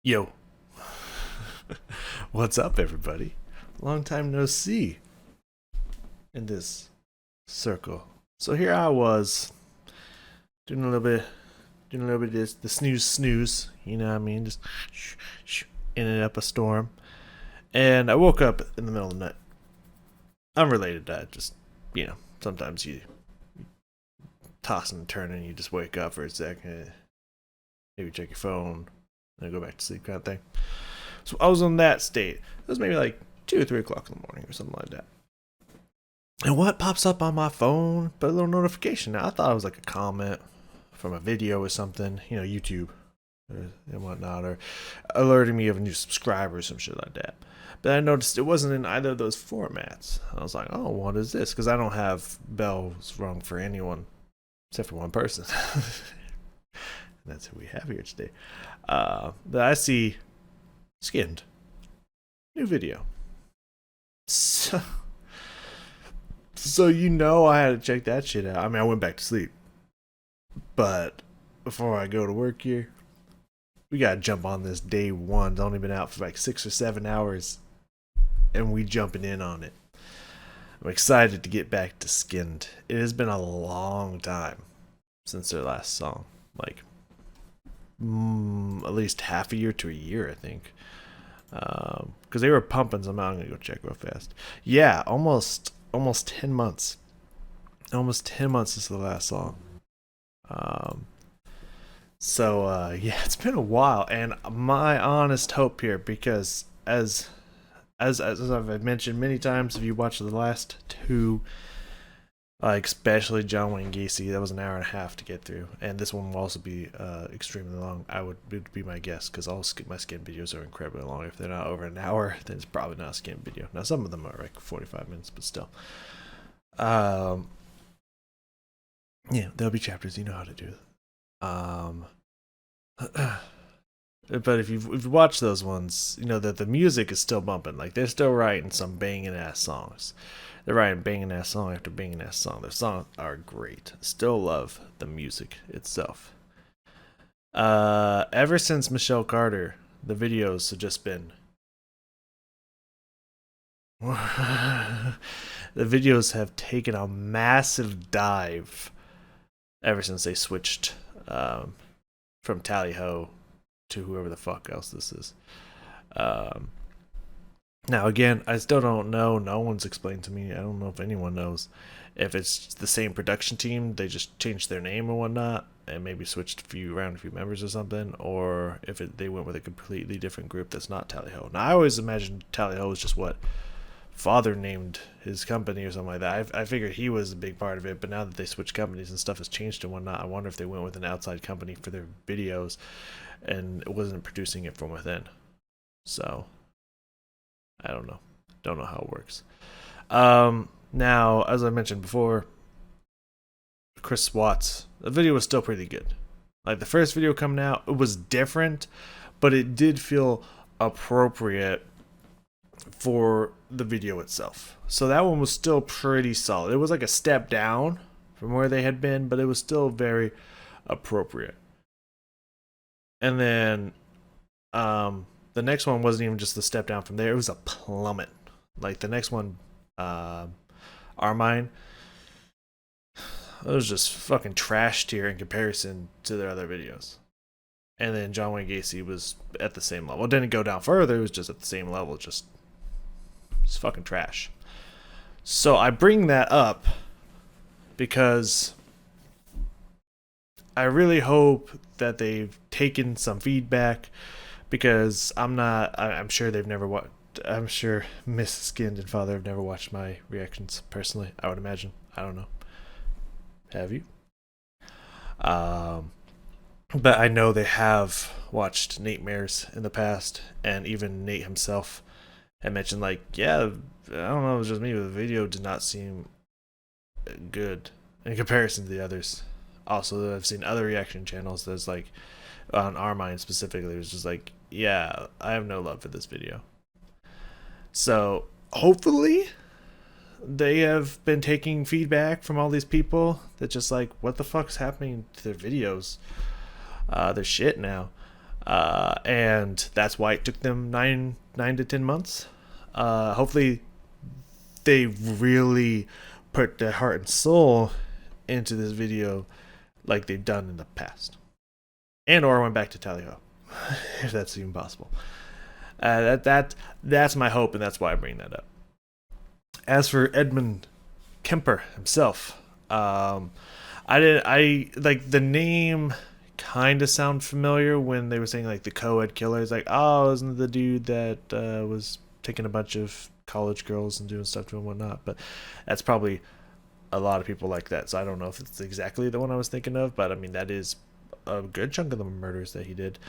Yo, what's up, everybody? Long time no see in this circle. So here I was doing a little bit, of this, the snooze. You know what I mean? Just in and up a storm, and I woke up in the middle of the night. Unrelated to that, just sometimes you toss and turn and you just wake up for a second, maybe check your phone, and go back to sleep, kind of thing. So I was in that state. It was maybe like 2 or 3 o'clock in the morning or something like that. And what pops up on my phone but a little notification? Now, I thought it was like a comment from a video or something, YouTube and whatnot, or alerting me of a new subscriber or some shit like that. But I noticed it wasn't in either of those formats. I was like, oh, what is this? Because I don't have bells rung for anyone except for one person. That's who we have here today. But I see Skynd. New video. So I had to check that shit out. I mean, I went back to sleep. But before I go to work here, we gotta jump on this day one. It's only been out for like 6 or 7 hours. And we jumping in on it. I'm excited to get back to Skynd. It has been a long time since their last song. Like, at least half a year to a year, I think. Because they were pumping some out. I'm gonna go check real fast. Yeah, almost 10 months. Almost 10 months since the last song. Yeah, it's been a while, and my honest hope here, because as I've mentioned many times, if you watch the last two, like especially John Wayne Gacy, that was an hour and a half to get through, and this one will also be extremely long. Would be my guess, because all my Skynd videos are incredibly long. If they're not over an hour, then it's probably not a Skynd video. Now some of them are like 45 minutes, but still. Yeah, there'll be chapters. You know how to do it. But if you watch those ones, you know that the music is still bumping. Like, they're still writing some banging ass songs. They're writing banging ass song after banging ass song. Their songs are great. Still love the music itself. Ever since Michelle Carter, the videos have just been the videos have taken a massive dive ever since they switched from Tally Ho to whoever the fuck else this is. Now, again, I still don't know. No one's explained to me. I don't know if anyone knows if it's the same production team. They just changed their name and whatnot, and maybe switched around a few members or something, or if they went with a completely different group that's not Tally Ho. Now, I always imagined Tally Ho was just what father named his company or something like that. I figured he was a big part of it, but now that they switched companies and stuff has changed and whatnot, I wonder if they went with an outside company for their videos and it wasn't producing it from within. So I don't know how it works. Now, as I mentioned before, Chris Watts, the video was still pretty good. Like, the first video coming out, it was different, but it did feel appropriate for the video itself. So that one was still pretty solid. It was like a step down from where they had been, but it was still very appropriate. And then the next one wasn't even just a step down from there. It was a plummet. Like, the next one, Armine, it was just fucking trash tier in comparison to their other videos. And then John Wayne Gacy was at the same level. It didn't go down further. It was just at the same level. It's fucking trash. So I bring that up because I really hope that they've taken some feedback, because I'm sure they've never watched. I'm sure Miss Skynd and Father have never watched my reactions personally. I would imagine. I don't know. Have you? But I know they have watched Nate Mares in the past, and even Nate himself had mentioned, like, yeah, I don't know, it was just me, but the video did not seem good in comparison to the others. Also, I've seen other reaction channels that's like, on our mind specifically, it was just like, yeah, I have no love for this video. So hopefully they have been taking feedback from all these people that just like, what the fuck's happening to their videos? They're shit now. And that's why it took them 9 to 10 months. Hopefully, they really put their heart and soul into this video like they've done in the past, and or went back to Tally Ho, if that's even possible. That's my hope, and that's why I bring that up. As for Edmund Kemper himself, I like the name kind of sound familiar when they were saying like the co-ed killer. It's like, oh, isn't the dude that was taking a bunch of college girls and doing stuff to them and whatnot? But that's probably a lot of people like that, so I don't know if it's exactly the one I was thinking of, but I mean that is a good chunk of the murders that he did.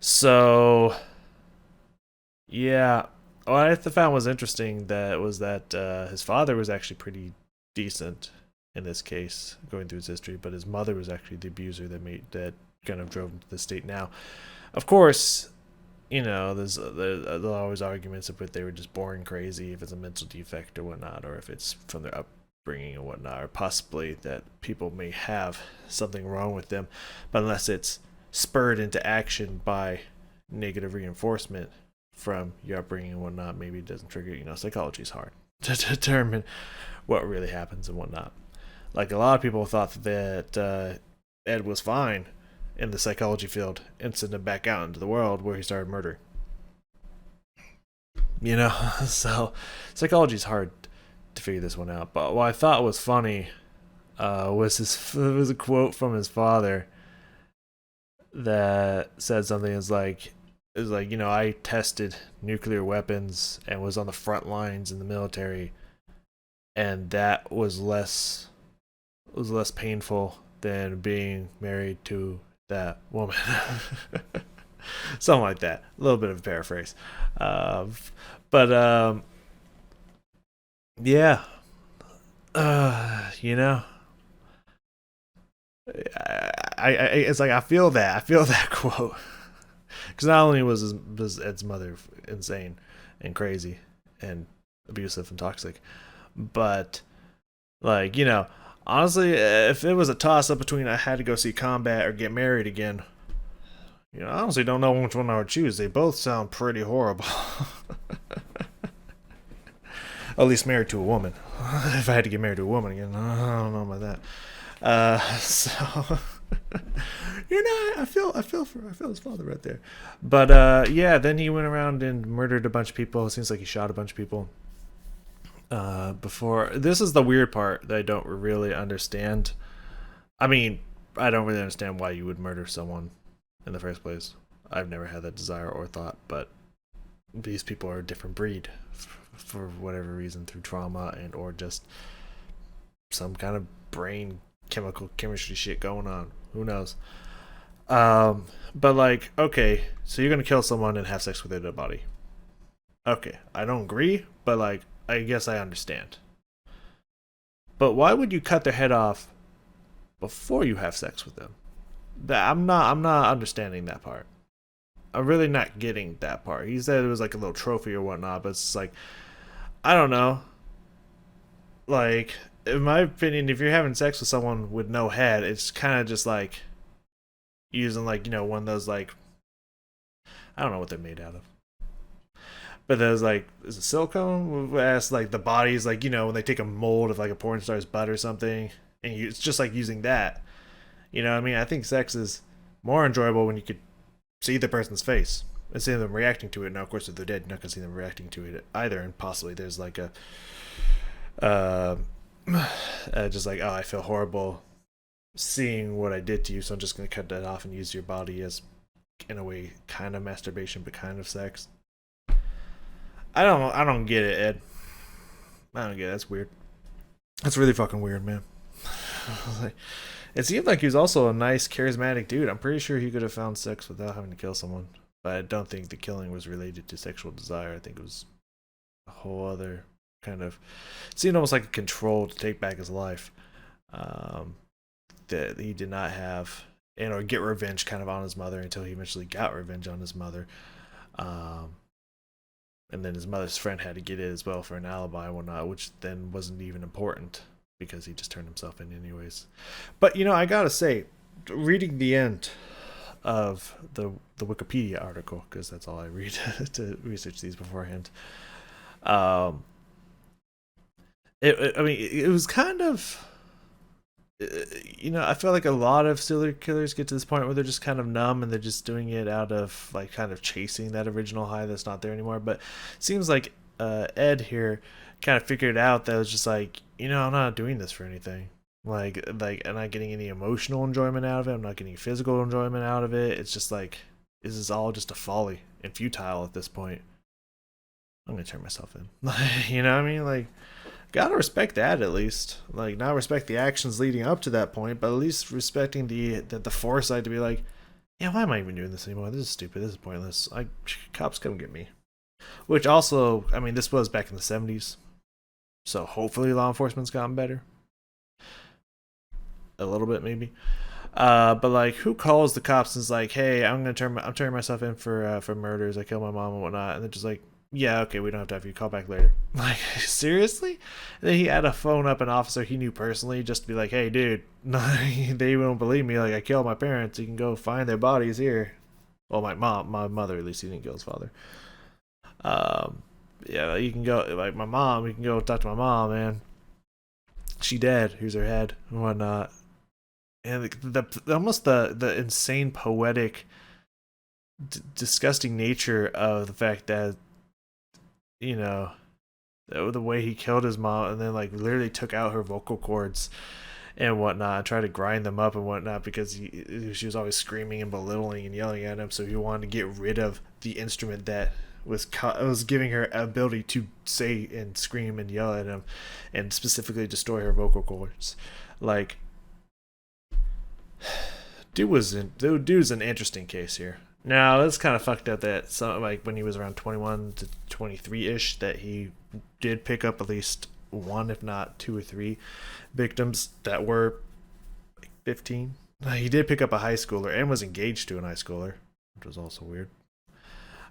So yeah, what I found was interesting that his father was actually pretty decent in this case, going through his history, but his mother was actually the abuser that kind of drove him to the state. Now, of course, you know, there's always arguments of if they were just born crazy, if it's a mental defect or whatnot, or if it's from their upbringing and whatnot, or possibly that people may have something wrong with them, but unless it's spurred into action by negative reinforcement from your upbringing and whatnot, maybe it doesn't trigger. You know, psychology is hard to determine what really happens and whatnot. Like a lot of people thought that Ed was fine in the psychology field and sent him back out into the world where he started murdering. You know, so psychology is hard to figure this one out. But what I thought was funny was a quote from his father that said something you know, I tested nuclear weapons and was on the front lines in the military, and that was less painful than being married to that woman. Something like that. A little bit of a paraphrase. But yeah. You know, I it's like I feel that quote. Because not only was Ed's mother insane and crazy and abusive and toxic, but like, you know, honestly, if it was a toss up between I had to go see combat or get married again, you know, I honestly don't know which one I would choose. They both sound pretty horrible. At least married to a woman. If I had to get married to a woman again, I don't know about that. So you know, I feel his father right there. But yeah, then he went around and murdered a bunch of people. It seems like he shot a bunch of people. Before, this is the weird part that I don't really understand. I mean, I don't really understand why you would murder someone in the first place. I've never had that desire or thought, but these people are a different breed for whatever reason, through trauma and or just some kind of brain chemistry shit going on. Who knows? But like, okay, so you're gonna kill someone and have sex with their dead body. Okay, I don't agree, but like, I guess I understand. But why would you cut their head off before you have sex with them? I'm not understanding that part. I'm really not getting that part. He said it was like a little trophy or whatnot, but it's like, I don't know. Like, in my opinion, if you're having sex with someone with no head, it's kind of just like using, like, you know, one of those, like, I don't know what they're made out of. But there's like, is it silicone? As like the body's like, you know, when they take a mold of like a porn star's butt or something, and it's just like using that. You know what I mean? I think sex is more enjoyable when you could see the person's face and see them reacting to it. Now, of course, if they're dead, you're not gonna see them reacting to it either, and possibly there's like a just like, oh, I feel horrible seeing what I did to you, so I'm just gonna cut that off and use your body as, in a way, kind of masturbation but kind of sex. I don't get it, Ed. I don't get it. That's weird. That's really fucking weird, man. It seemed like he was also a nice, charismatic dude. I'm pretty sure he could have found sex without having to kill someone. But I don't think the killing was related to sexual desire. I think it was a whole other kind of... It seemed almost like a control to take back his life. That he did not have... And or get revenge kind of on his mother until he eventually got revenge on his mother. And then his mother's friend had to get it as well for an alibi and whatnot, which then wasn't even important because he just turned himself in anyways. But, you know, I gotta say, reading the end of the Wikipedia article, because that's all I read to research these beforehand. I mean, it was kind of, I feel like a lot of serial killers get to this point where they're just kind of numb and they're just doing it out of like kind of chasing that original high that's not there anymore. But it seems like Ed here kind of figured out that it was just like, I'm not doing this for anything. Like I'm not getting any emotional enjoyment out of it. I'm not getting physical enjoyment out of it. It's just like, this is all just a folly and futile at this point. I'm gonna turn myself in. You know what I mean? Like, gotta respect that at least. Like, not respect the actions leading up to that point, but at least respecting the foresight to be like, yeah, why am I even doing this anymore? This is stupid. This is pointless. Cops come get me. Which also, I mean, this was back in the 70s, so hopefully law enforcement's gotten better. A little bit, maybe. But like, who calls the cops and is like, hey, I'm turning myself in for murders. I killed my mom and whatnot, and they're just like, yeah, okay, we don't have to have you call back later. Like, seriously? And then he had to phone up an officer he knew personally just to be like, hey, dude, they won't believe me. Like, I killed my parents. You can go find their bodies here. Well, my mother, at least he didn't kill his father. Yeah, you can go, like, my mom, you can go talk to my mom, man. She dead. Here's her head and whatnot. And almost the insane poetic, disgusting nature of the fact that, the way he killed his mom and then like literally took out her vocal cords and whatnot and tried to grind them up and whatnot because she was always screaming and belittling and yelling at him, so he wanted to get rid of the instrument that was giving her ability to say and scream and yell at him and specifically destroy her vocal cords. Like, dude's an interesting case here. Now, it's kind of fucked up that like when he was around 21 to 23-ish that he did pick up at least one, if not two or three victims that were like 15. He did pick up a high schooler and was engaged to a high schooler, which was also weird.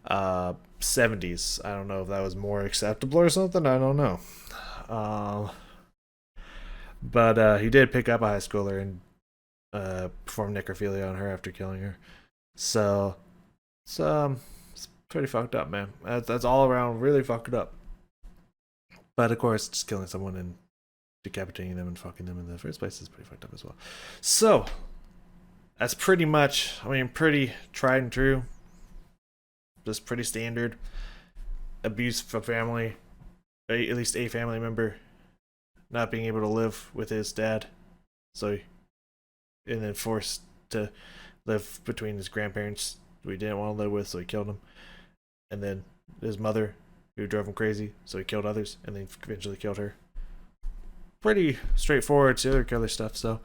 70s. I don't know if that was more acceptable or something. I don't know. But he did pick up a high schooler and perform necrophilia on her after killing her. So it's pretty fucked up, man. That's all around really fucked up. But of course, just killing someone and decapitating them and fucking them in the first place is pretty fucked up as well. So that's pretty much, pretty tried and true. Just pretty standard abuse from family, at least a family member not being able to live with his dad, and then forced to live between his grandparents who he didn't want to live with, so he killed them, and then his mother who drove him crazy, so he killed others and then eventually killed her. Pretty straightforward serial killer stuff. So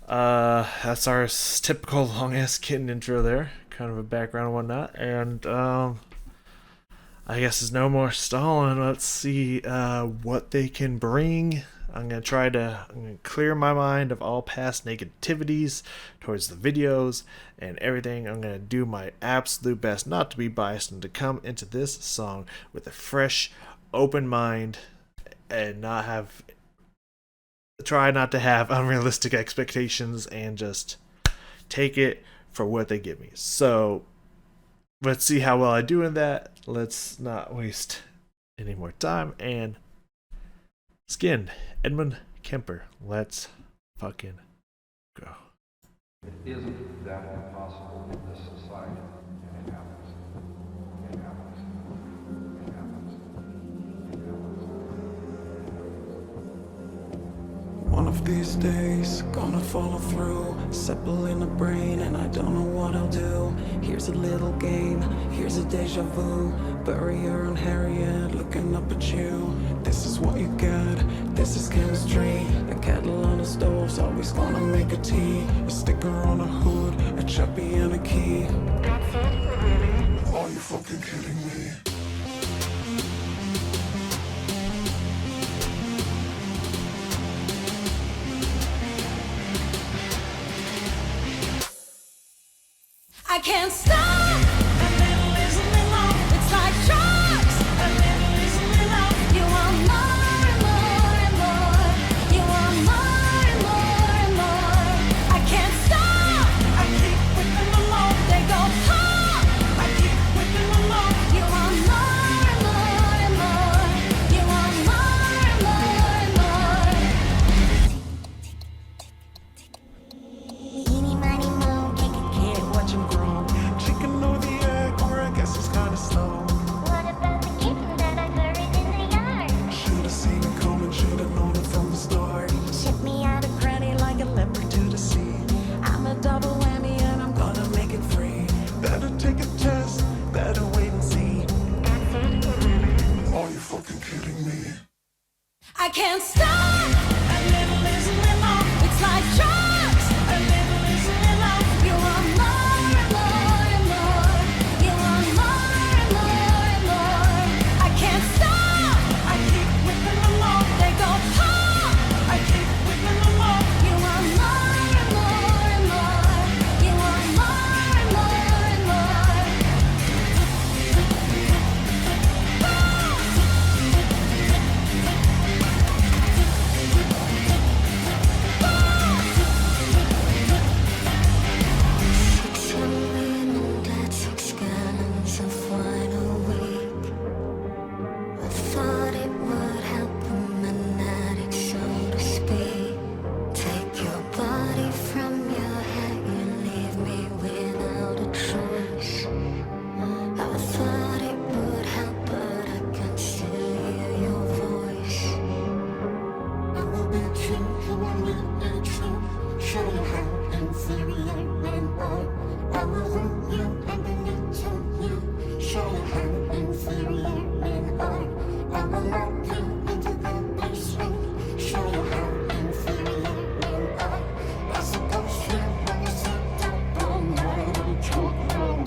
that's our typical long ass kitten intro there, kind of a background and whatnot, and I guess there's no more stalling. Let's see what they can bring. I'm going to clear my mind of all past negativities towards the videos and everything. I'm going to do my absolute best not to be biased and to come into this song with a fresh, open mind and try not to have unrealistic expectations and just take it for what they give me. So let's see how well I do in that. Let's not waste any more time. And Skynd, Edmund Kemper. Let's fucking go. It isn't that impossible in this society. It happens. It happens. It happens. It happens. One of these days, gonna follow through. Sepal in the brain, and I don't know what I'll do. Here's a little game, here's a deja vu. Bury her on Harriet, looking up at you. This is what you got, this is chemistry. A kettle on the stove's always gonna make a tea. A sticker on a hood, a chappy and a key. That's it, really? Are you fucking kidding me? I can't stop. A little isn't enough. It's like drugs. A little isn't enough. You want more and more and more. You want more and more and more. I can't stop. I keep whipping them all. I'ma hurt you underneath you. Show you how inferior men are. I'ma lock you into the basement. Show you how inferior men are. I suppose you wanna sit up all night and talk now.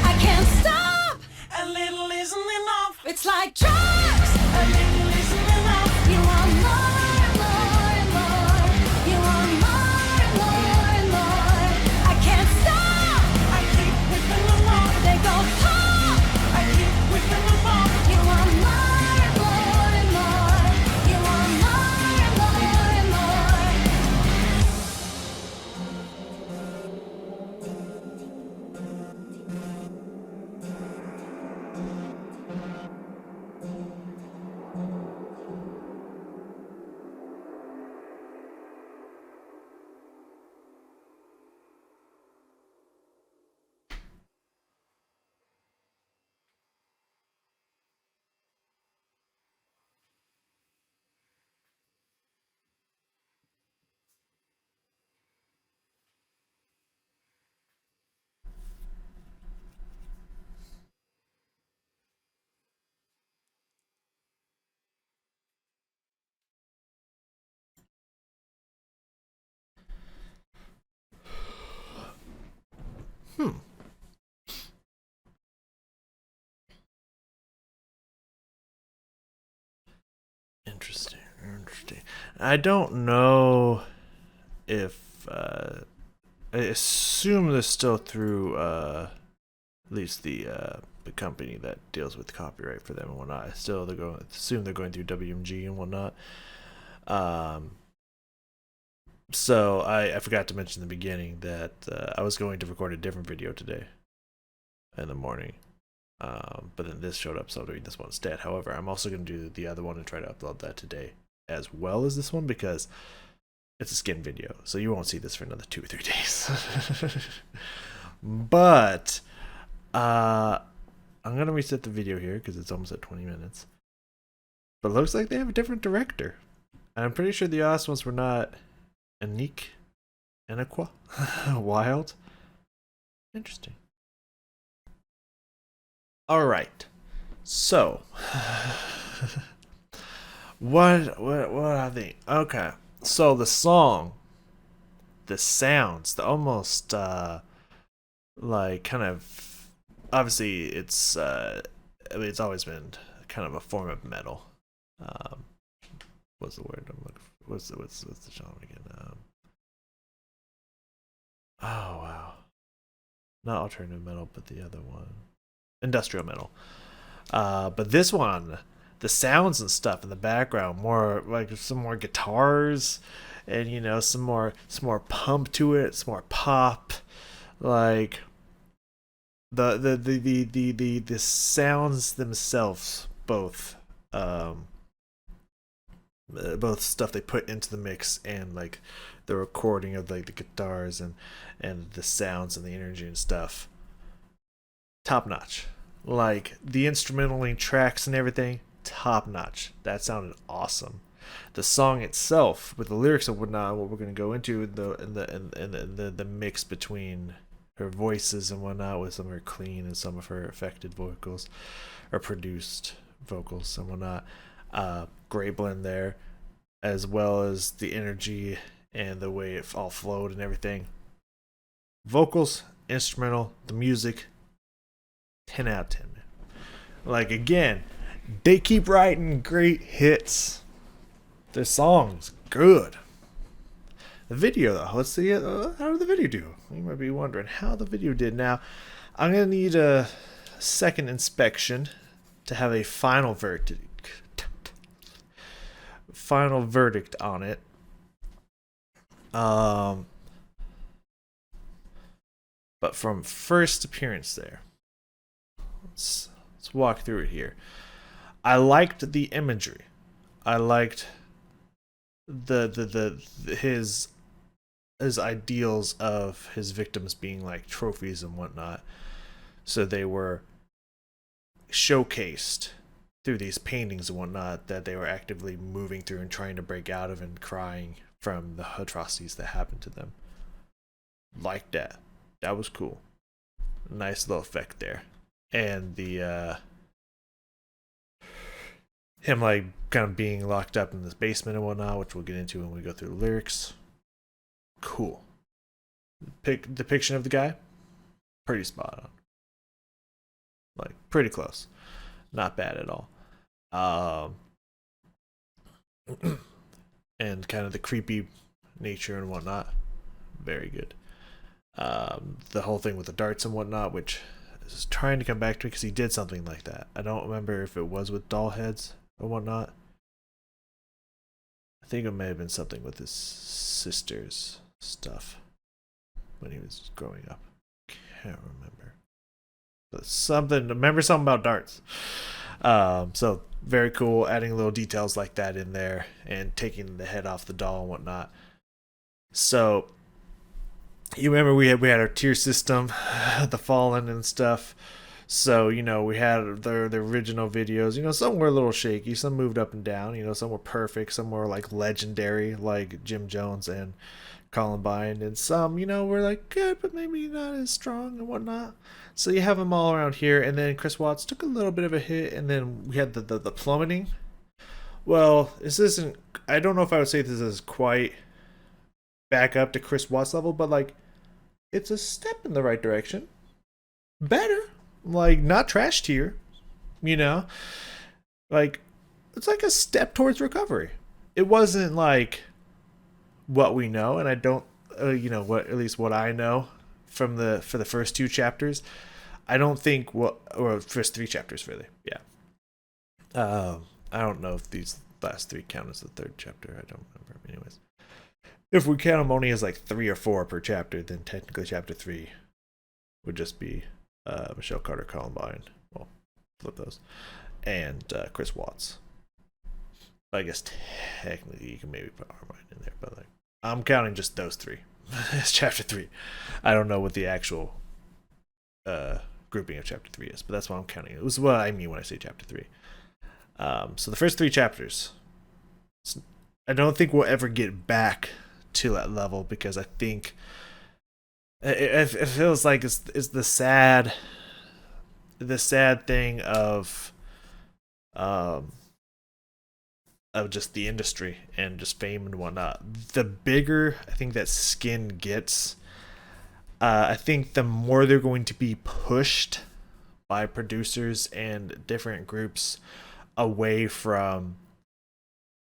I can't stop. A little isn't enough. It's like drugs. A little isn't enough. You want more and more and more. You want more and more and more. I can't stop. I keep whipping them off. They go pop. I keep whipping them off. You want more and more and more. You want more and more and more. Interesting. I don't know if I assume they're still through at least the company that deals with copyright for them and whatnot. Still, assume they're going through WMG and whatnot. So I forgot to mention in the beginning that I was going to record a different video today in the morning. But then this showed up, so I'm doing this one instead. However, I'm also going to do the other one and try to upload that today as well as this one because it's a skin video, so you won't see this for another 2 or 3 days. But I'm going to reset the video here because it's almost at 20 minutes. But it looks like they have a different director. And I'm pretty sure the last ones were not Aniqua? Wild? Interesting. Alright. So what I think. Okay. So the song, the sounds, the almost like kind of obviously it's it's always been kind of a form of metal. What's the word I'm looking for? What's the genre again? Oh wow. Not alternative metal, but the other one. Industrial metal. But this one, the sounds and stuff in the background, more like some more guitars and some more pump to it, some more pop. Like the sounds themselves, both stuff they put into the mix and like the recording of like the guitars and the sounds and the energy and stuff, top notch. Like the instrumental tracks and everything, top notch. That sounded awesome. The song itself, with the lyrics and whatnot, what we're gonna go into in the mix between her voices and whatnot, with some of her clean and some of her affected vocals or produced vocals and whatnot. Great blend there, as well as the energy and the way it all flowed and everything. Vocals, instrumental, the music, 10 out of 10. Like again, they keep writing great hits. Their songs good. The video though, let's see how did the video do? You might be wondering how the video did. Now, I'm gonna need a second inspection to have a final verdict on it. But from first appearance there, let's walk through it here. I liked the imagery. I liked his his ideals of his victims being like trophies and whatnot. So they were showcased through these paintings and whatnot that they were actively moving through and trying to break out of and crying from the atrocities that happened to them. Like that. That was cool. Nice little effect there. And the him like kind of being locked up in this basement and whatnot, which we'll get into when we go through the lyrics. Cool. Depiction of the guy, pretty spot on. Like pretty close. Not bad at all. And kind of the creepy nature and whatnot, very good. The whole thing with the darts and whatnot, which is trying to come back to me because he did something like that. I don't remember if it was with doll heads or whatnot. I think it may have been something with his sister's stuff when he was growing up. Can't remember. But remember something about darts. So very cool, adding little details like that in there and taking the head off the doll and whatnot. So you remember we had our tier system, the Fallen and stuff. So, we had the original videos. Some were a little shaky, some moved up and down. Some were perfect, some were like legendary, like Jim Jones and Columbine, and some, were like good, but maybe not as strong and whatnot. So you have them all around here, and then Chris Watts took a little bit of a hit, and then we had the plummeting. Well, this isn't. I don't know if I would say this is quite back up to Chris Watts level, but like, it's a step in the right direction. Better. Like, not trash tier, like, it's like a step towards recovery. It wasn't like what we know, and I don't, at least what I know for the first 2 chapters. I don't think or first 3 chapters really, yeah. I don't know if these last 3 count as the 3rd chapter. I don't remember. Anyways, if we count them only as like 3 or 4 per chapter, then technically chapter 3 would just be Michelle Carter, Columbine, well, flip those, and Chris Watts. I guess technically you can maybe put Armine in there, but like, I'm counting just those 3 as chapter 3. I don't know what the actual grouping of chapter 3 is, but that's what I'm counting. It was what I mean when I say chapter 3. So the first 3 chapters, I don't think we'll ever get back to that level, because I think it feels like it's the sad thing of just the industry and just fame and whatnot. The bigger I think that Skynd gets, I think the more they're going to be pushed by producers and different groups away from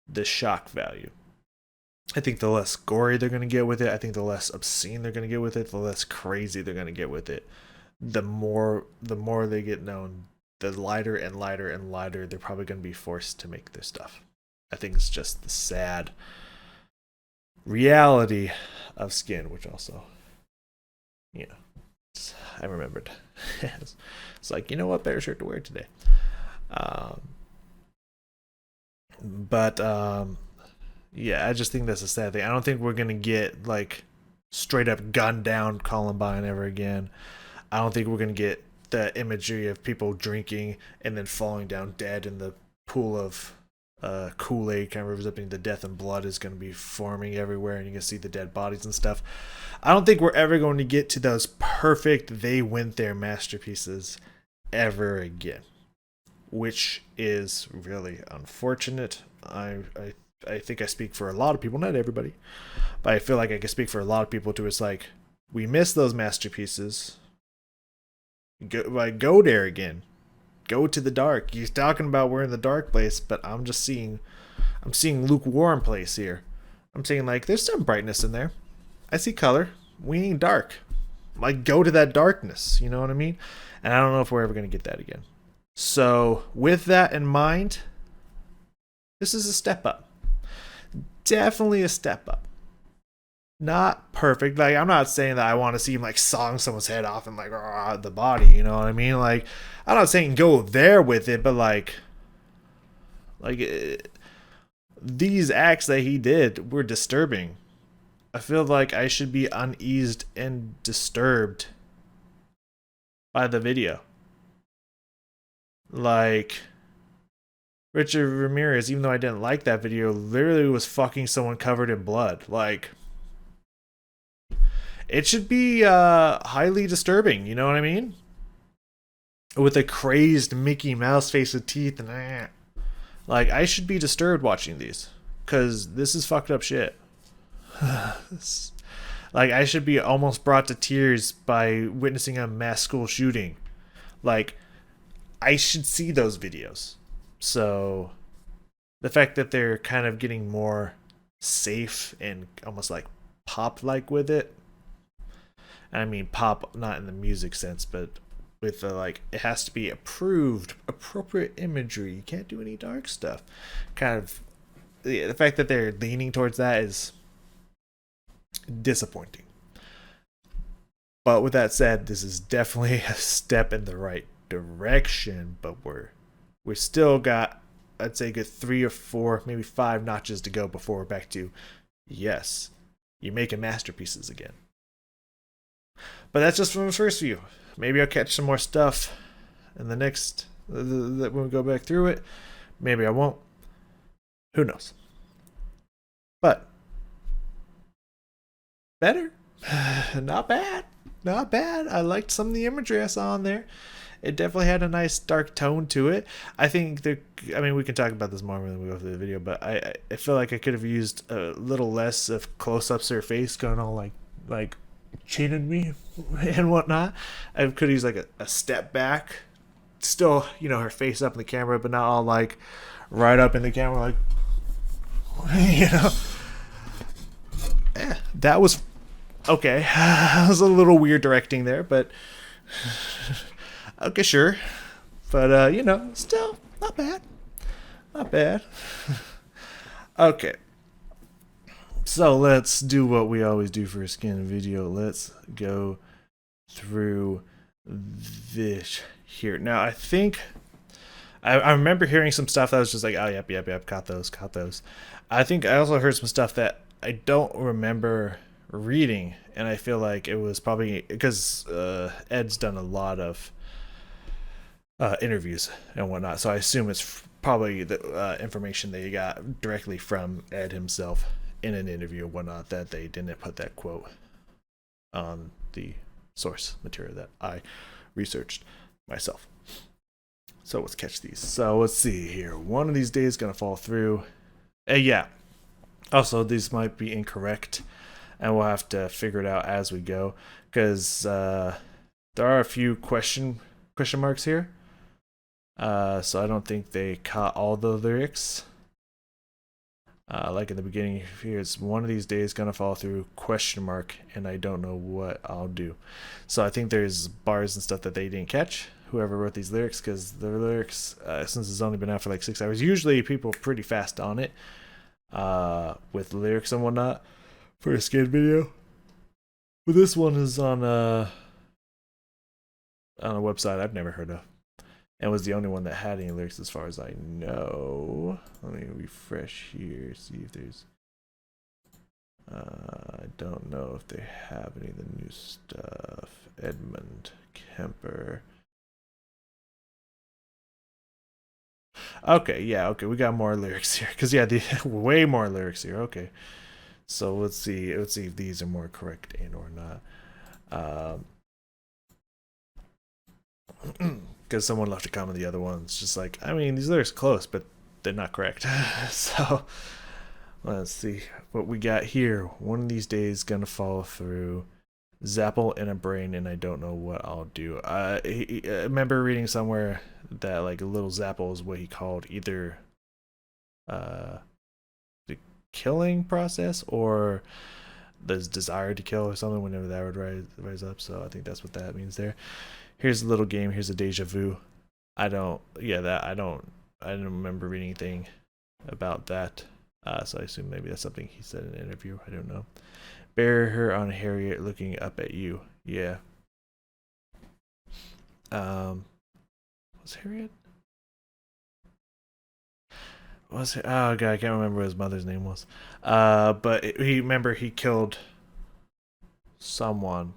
the shock value. I think the less gory they're going to get with it, I think the less obscene they're going to get with it, the less crazy they're going to get with it. The more they get known, the lighter and lighter and lighter they're probably going to be forced to make their stuff. I think it's just the sad reality of Skynd, which also, I remembered. It's like, what better shirt to wear today? Yeah, I just think that's a sad thing. I don't think we're going to get, like, straight up gunned down Columbine ever again. I don't think we're going to get the imagery of people drinking and then falling down dead in the pool of Kool-Aid kind of representing the death and blood is going to be forming everywhere, and you can see the dead bodies and stuff. I don't think we're ever going to get to those perfect they went there masterpieces ever again, which is really unfortunate. I think I speak for a lot of people, not everybody, but I feel like I can speak for a lot of people too. It's like, we miss those masterpieces. Go there again. Go to the dark. He's talking about we're in the dark place, but I'm seeing lukewarm place here. I'm saying, like, there's some brightness in there. I see color. We ain't dark. Like, go to that darkness. You know what I mean? And I don't know if we're ever going to get that again. So with that in mind, this is a step up. Definitely a step up. Not perfect. Like, I'm not saying that I want to see him like sawing someone's head off and like the body, you know what I mean? Like, I'm not saying go there with it, but like these acts that he did were disturbing. I feel like I should be uneased and disturbed by the video. Like, Richard Ramirez, even though I didn't like that video, literally was fucking someone covered in blood. Like, it should be highly disturbing, you know what I mean? With a crazed Mickey Mouse face with teeth and like, I should be disturbed watching these, because this is fucked up shit. Like, I should be almost brought to tears by witnessing a mass school shooting. Like, I should see those videos. So the fact that they're kind of getting more safe and almost like pop like with it. I mean pop not in the music sense, but with the, like, it has to be approved, appropriate imagery. You can't do any dark stuff. Kind of the fact that they're leaning towards that is disappointing. But with that said, this is definitely a step in the right direction, but we still got, I'd say, a good 3 or 4, maybe 5 notches to go before we're back to, yes, you're making masterpieces again. But that's just from the first view. Maybe I'll catch some more stuff in the next, when we go back through it. Maybe I won't. Who knows? But better. Not bad. Not bad. I liked some of the imagery I saw on there. It definitely had a nice dark tone to it. I think we can talk about this more when we go through the video, but I feel like I could have used a little less of close-ups of her face going all like cheating me and whatnot. I could have used like a step back. Still, her face up in the camera, but not all like right up in the camera, like, that was okay. That was a little weird directing there, but okay, sure. But still not bad. Not bad. Okay. So let's do what we always do for a skin video. Let's go through this here. Now, I think I remember hearing some stuff that was just like, oh, yep, caught those. I think I also heard some stuff that I don't remember reading, and I feel like it was probably because Ed's done a lot of interviews and whatnot, so I assume it's probably the information that you got directly from Ed himself in an interview and whatnot, that they didn't put that quote on the source material that I researched myself. So let's catch these. So let's see here. One of these days gonna fall through. Yeah. Also, these might be incorrect, and we'll have to figure it out as we go, because there are a few question marks here. So I don't think they caught all the lyrics. Like in the beginning, here's one of these days gonna fall through, ? And I don't know what I'll do. So I think there's bars and stuff that they didn't catch, whoever wrote these lyrics, because the lyrics, since it's only been out for like 6 hours, usually people are pretty fast on it with lyrics and whatnot for a skid video. But this one is on a website I've never heard of, and was the only one that had any lyrics as far as I know. Let me refresh here, see if there's... I don't know if they have any of the new stuff. Edmund Kemper. Okay, yeah, okay, we got more lyrics here. Because, yeah, way more lyrics here. Okay. So let's see if these are more correct and or not. Because someone left a comment the other one's just like, I mean, these lyrics are close, but they're not correct. So let's see what we got here. One of these days gonna fall through. Zapple in a brain, and I don't know what I'll do. I remember reading somewhere that like a little Zapple is what he called either the killing process or the desire to kill or something, whenever that would rise up. So I think that's what that means there. Here's a little game. Here's a deja vu. I don't remember reading anything about that. So I assume maybe that's something he said in an interview. I don't know. Bury her on Harriet looking up at you. Yeah. Was Harriet? was it? Oh god, I can't remember what his mother's name was. But he killed someone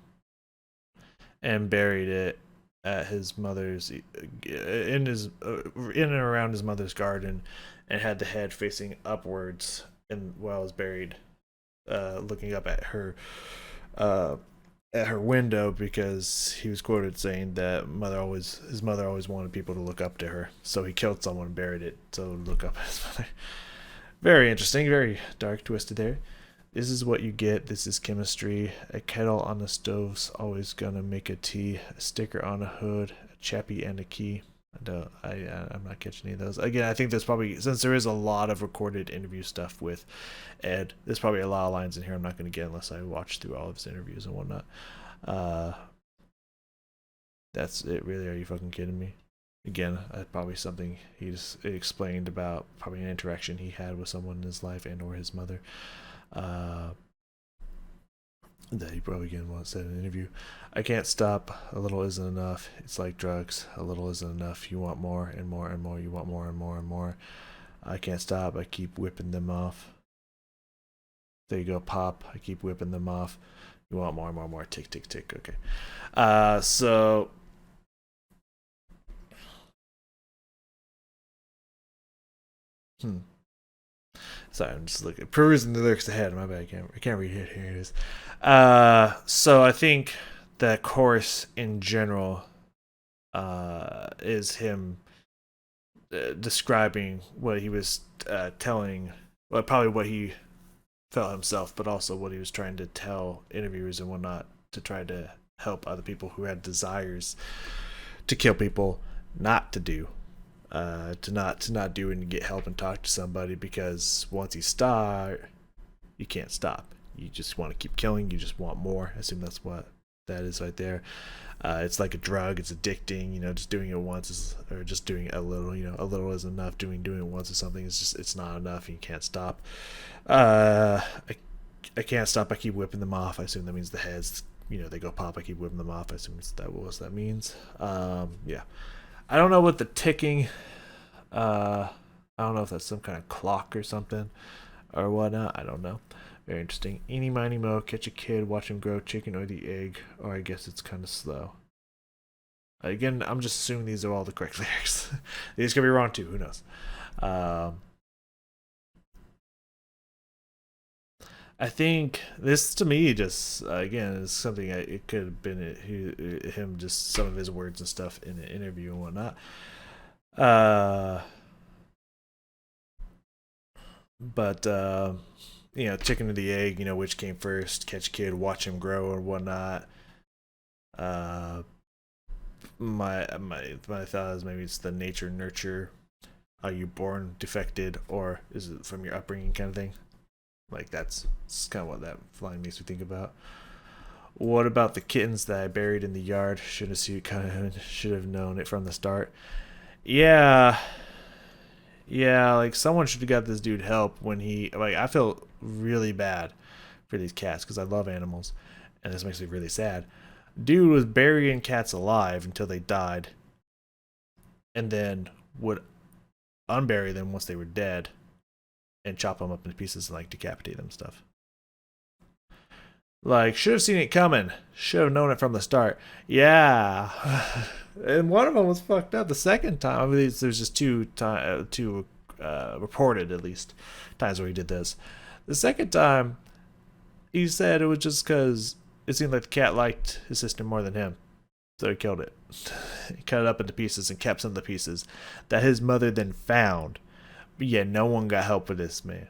and buried it at his mother's in and around his mother's garden, and had the head facing upwards, and while it was buried, looking up at her window, because he was quoted saying that his mother always wanted people to look up to her, so he killed someone and buried it to look up at his mother. Very interesting, very dark, twisted there. This is what you get. This is chemistry. A kettle on the stove's always gonna make a tea. A sticker on a hood, a chappie, and a key. I'm not catching any of those. Again, I think there's probably, since there is a lot of recorded interview stuff with Ed, there's probably a lot of lines in here I'm not going to get unless I watch through all of his interviews and whatnot. That's it, really? Are you fucking kidding me? Again, probably something he just explained about, probably an interaction he had with someone in his life and or his mother. That he probably again once said in an interview. I can't stop. A little isn't enough. It's like drugs. A little isn't enough. You want more and more and more. You want more and more and more. I can't stop. I keep whipping them off. There you go, pop. I keep whipping them off. You want more and more and more. Tick, tick, tick. Okay. So sorry, I'm just looking, perusing the lyrics ahead. My bad. I can't read it. Here it is. So I think that chorus in general is him describing what he was telling, well, probably what he felt himself, but also what he was trying to tell interviewers and whatnot, to try to help other people who had desires to kill people not to do. To not do and get help and talk to somebody, because once you start, you can't stop. You just want to keep killing. You just want more. I assume that's what that is right there. It's like a drug. It's addicting. Just doing it once or just doing a little. A little is enough. Doing it once or something is just, it's not enough. You can't stop. I can't stop. I keep whipping them off. I assume that means the heads. They go pop. I keep whipping them off. I assume that means. Yeah. I don't know what the ticking. I don't know if that's some kind of clock or something or whatnot. I don't know. Very interesting. Eeny, miny, mo, catch a kid, watch him grow, chicken or the egg, or I guess it's kind of slow. Again, I'm just assuming these are all the correct lyrics. These could be wrong too. Who knows? I think this, to me, just again, is something it could have been him, just some of his words and stuff in an interview and whatnot. But chicken or the egg, which came first? Catch a kid, watch him grow or whatnot. My thought is maybe it's the nature nurture. Are you born defected, or is it from your upbringing, kind of thing? Like that's kind of what that line makes me think about. What about the kittens that I buried in the yard? Should have known it from the start. Yeah, like someone should have got this dude help when I feel really bad for these cats because I love animals, and this makes me really sad. Dude was burying cats alive until they died, and then would unbury them once they were dead and chop them up into pieces and decapitate them and stuff. Should have seen it coming. Should have known it from the start. Yeah. And one of them was fucked up the second time. I mean, there's just two reported, at least, times where he did this. The second time, he said it was just because it seemed like the cat liked his sister more than him. So he killed it. He cut it up into pieces and kept some of the pieces that his mother then found. But yeah, no one got help for this, man.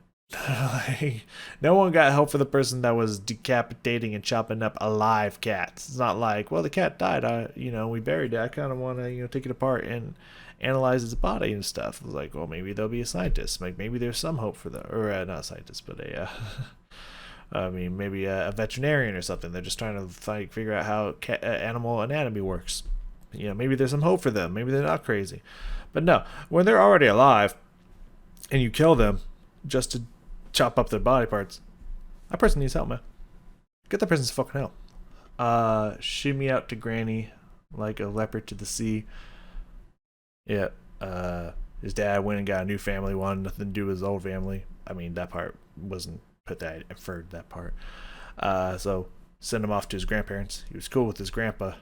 No one got help for the person that was decapitating and chopping up alive cats. It's not like, well, the cat died. We buried it. I kind of want to, take it apart and analyze its body and stuff. It was like, well, maybe there'll be a scientist. Maybe there's some hope for them, or not a scientist, but maybe a veterinarian or something. They're just trying to figure out how animal anatomy works. Maybe there's some hope for them. Maybe they're not crazy. But no, when they're already alive and you kill them just to chop up their body parts, that person needs help, man. Get that person some fucking help. Shimmy out to granny like a leopard to the sea. Yeah. His dad went and got a new family, wanted nothing to do with his old family. I mean, that part wasn't put that, I inferred that part. So sent him off to his grandparents. He was cool with his grandpa.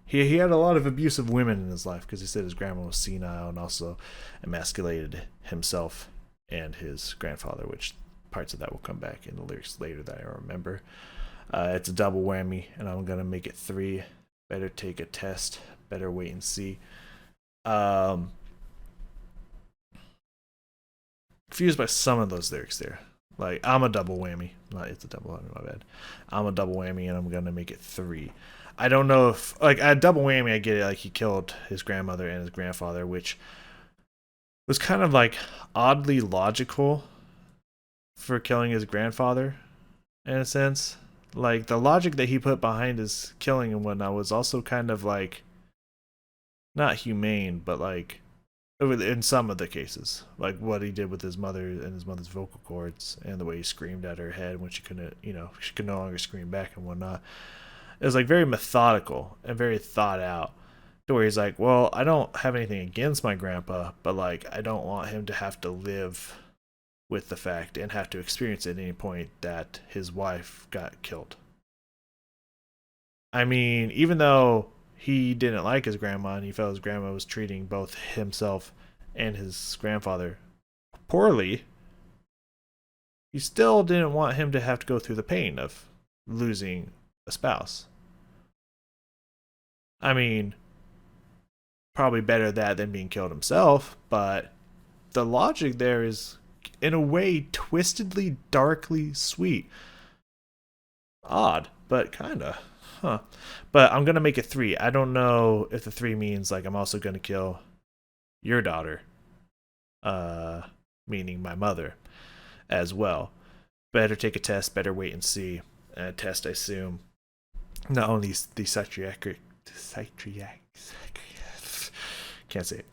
He had a lot of abusive women in his life because he said his grandma was senile and also emasculated himself and his grandfather, which parts of that will come back in the lyrics later that I remember. It's a double whammy, and I'm going to make it 3. Better take a test. Better wait and see. Confused by some of those lyrics there. Like, I'm a double whammy. Not it's a double whammy, my bad. I'm a double whammy, and I'm going to make it 3. I don't know if, like, a double whammy, I get it. Like, he killed his grandmother and his grandfather, which was kind of, like, oddly logical for killing his grandfather, in a sense. Like, the logic that he put behind his killing and whatnot was also kind of, like, not humane, but, like, in some of the cases. Like, what he did with his mother and his mother's vocal cords and the way he screamed at her head when she couldn't, she could no longer scream back and whatnot. It was, like, very methodical and very thought out, to where he's like, well, I don't have anything against my grandpa, but, like, I don't want him to have to live with the fact and have to experience at any point that his wife got killed. I mean, even though he didn't like his grandma and he felt his grandma was treating both himself and his grandfather poorly, he still didn't want him to have to go through the pain of losing a spouse. I mean, probably better that than being killed himself, but the logic there is, in a way, twistedly, darkly sweet. Odd, but kinda. Huh. But I'm gonna make it 3. I don't know if the 3 means, like, I'm also gonna kill your daughter. Meaning my mother, as well. Better take a test, better wait and see. And a test, I assume, not only the psychiatric can't say it.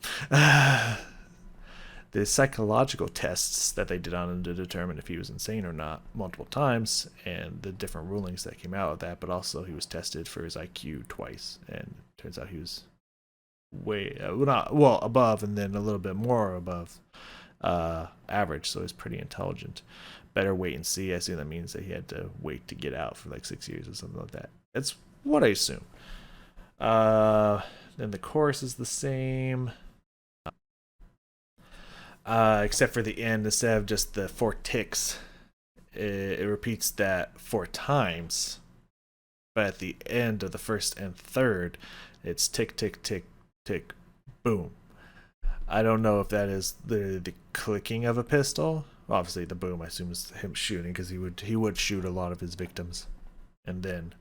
The psychological tests that they did on him to determine if he was insane or not multiple times, and the different rulings that came out of that, but also he was tested for his IQ twice, and it turns out he was way above, and then a little bit more above average, so he's pretty intelligent. Better wait and see. I assume that means that he had to wait to get out for like 6 years or something like that. That's what I assume. Then the chorus is the same. Except for the end, instead of just the 4 ticks, it repeats that 4 times. But at the end of the first and third, it's tick, tick, tick, tick, boom. I don't know if that is the clicking of a pistol. Obviously, the boom, I assume, is him shooting, because he would shoot a lot of his victims and then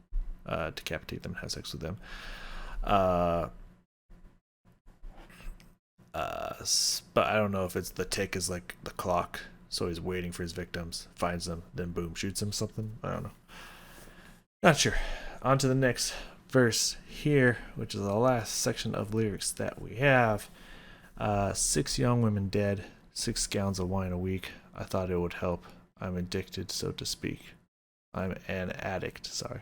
decapitate them and have sex with them. But I don't know if it's the tick is like the clock, so he's waiting for his victims, finds them, then boom, shoots him something. I don't know. Not sure. On to the next verse here, which is the last section of lyrics that we have. 6 young women dead, 6 gallons of wine a week. I thought it would help. I'm addicted, so to speak. I'm an addict, sorry.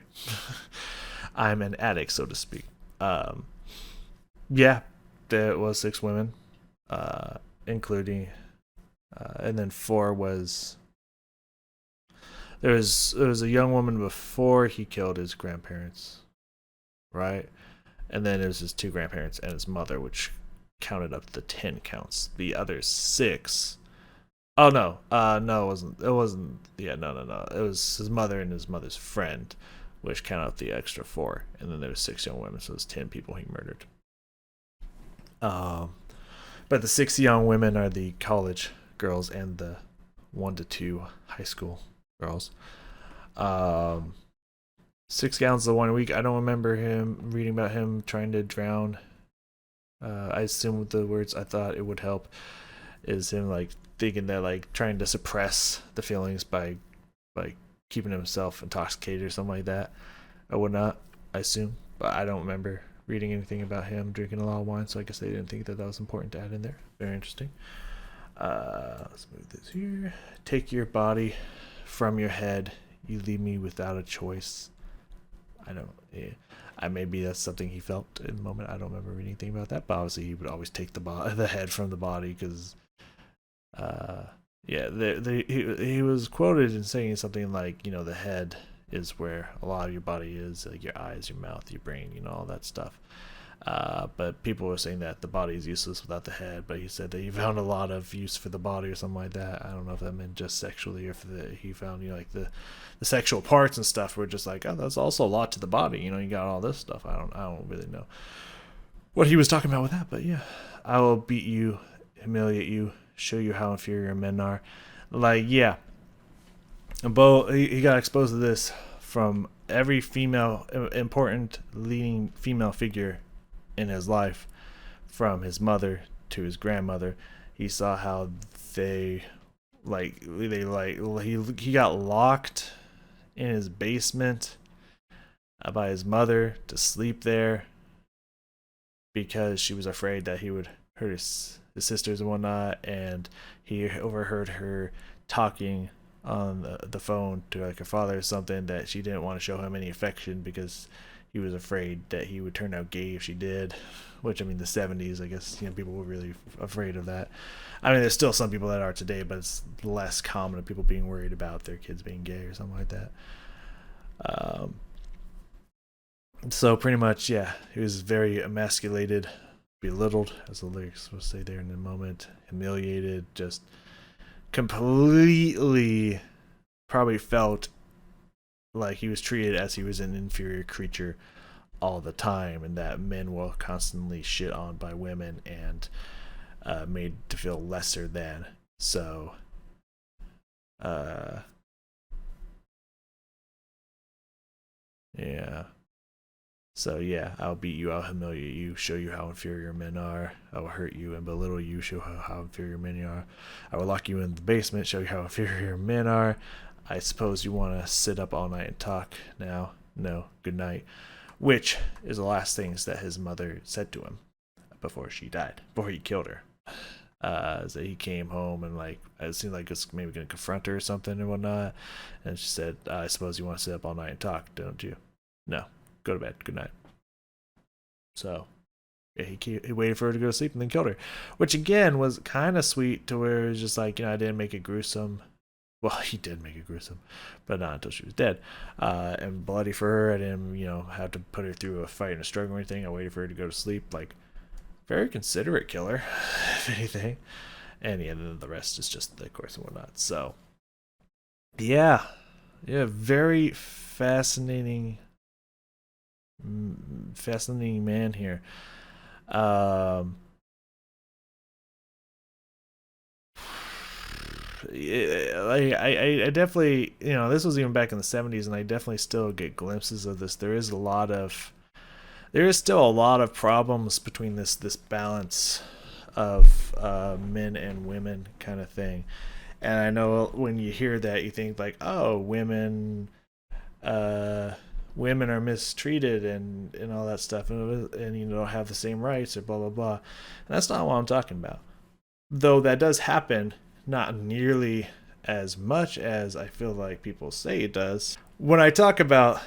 I'm an addict, so to speak. Yeah, there was 6 women, including, and then 4 was, there was a young woman before he killed his grandparents, right? And then it was his 2 grandparents and his mother, which counted up to 10 counts. The other 6, oh no, it wasn't, yeah, no, it was his mother and his mother's friend, which counted up the extra 4, and then there was 6 young women, so it was 10 people he murdered. But the 6 young women are the college girls and the 1 to 2 high school girls. 6 gallons of wine a week. I don't remember him reading about him trying to drown. I assume with the words "I thought it would help" is him like thinking that like trying to suppress the feelings by keeping himself intoxicated or something like that or whatnot. I assume, but I don't remember reading anything about him drinking a lot of wine, so I guess they didn't think that was important to add in there. Very interesting. Let's move this here. Take your body from your head. You leave me without a choice. Maybe that's something he felt in the moment. I don't remember reading anything about that, but obviously he would always take the head from the body because, yeah, he was quoted in saying something like, you know, the head is where a lot of your body is, like your eyes, your mouth, your brain, you know, all that stuff. But people were saying that the body is useless without the head. But he said that he found a lot of use for the body or something like that. I don't know if that meant just sexually or if he found, you know, like the sexual parts and stuff were just like, oh, that's also a lot to the body. You know, you got all this stuff. I don't really know what he was talking about with that. But yeah, I will beat you, humiliate you, show you how inferior men are. Like, yeah. And he got exposed to this from every important leading female figure in his life, from his mother to his grandmother. He saw how he got locked in his basement by his mother to sleep there because she was afraid that he would hurt his sisters and whatnot, and he overheard her talking on the phone to like her father or something, that she didn't want to show him any affection because he was afraid that he would turn out gay if she did. Which, I mean, the 70s, I guess, you know, people were really afraid of that. I mean, there's still some people that are today, but it's less common of people being worried about their kids being gay or something like that. So pretty much, yeah, he was very emasculated, belittled, as the lyrics will say there in a moment, humiliated, just completely probably felt like he was treated as he was an inferior creature all the time, and that men were constantly shit on by women and made to feel lesser than. So yeah. So yeah, I'll beat you, I'll humiliate you, show you how inferior men are. I will hurt you and belittle you, show how inferior men are. I will lock you in the basement, show you how inferior men are. I suppose you want to sit up all night and talk now? No, good night. Which is the last things that his mother said to him before she died, before he killed her. So he came home and like, it seemed like it's maybe going to confront her or something and whatnot. And she said, I suppose you want to sit up all night and talk, don't you? No, go to bed, good night. So yeah, he waited for her to go to sleep and then killed her. Which again was kind of sweet, to where it was just like, you know, I didn't make it gruesome. Well, he did make it gruesome, but not until she was dead. And bloody for her. I didn't, you know, have to put her through a fight and a struggle or anything. I waited for her to go to sleep. Like, very considerate killer, if anything. And yeah, then the rest is just the course and whatnot. So, yeah, very fascinating man here. I definitely, you know, this was even back in the 70s, and I definitely still get glimpses of this. There is still a lot of problems between this balance of men and women kind of thing. And I know when you hear that, you think like, oh, women are mistreated and all that stuff, and you know, don't have the same rights or blah blah blah. And that's not what I'm talking about. Though that does happen, not nearly as much as I feel like people say it does. When I talk about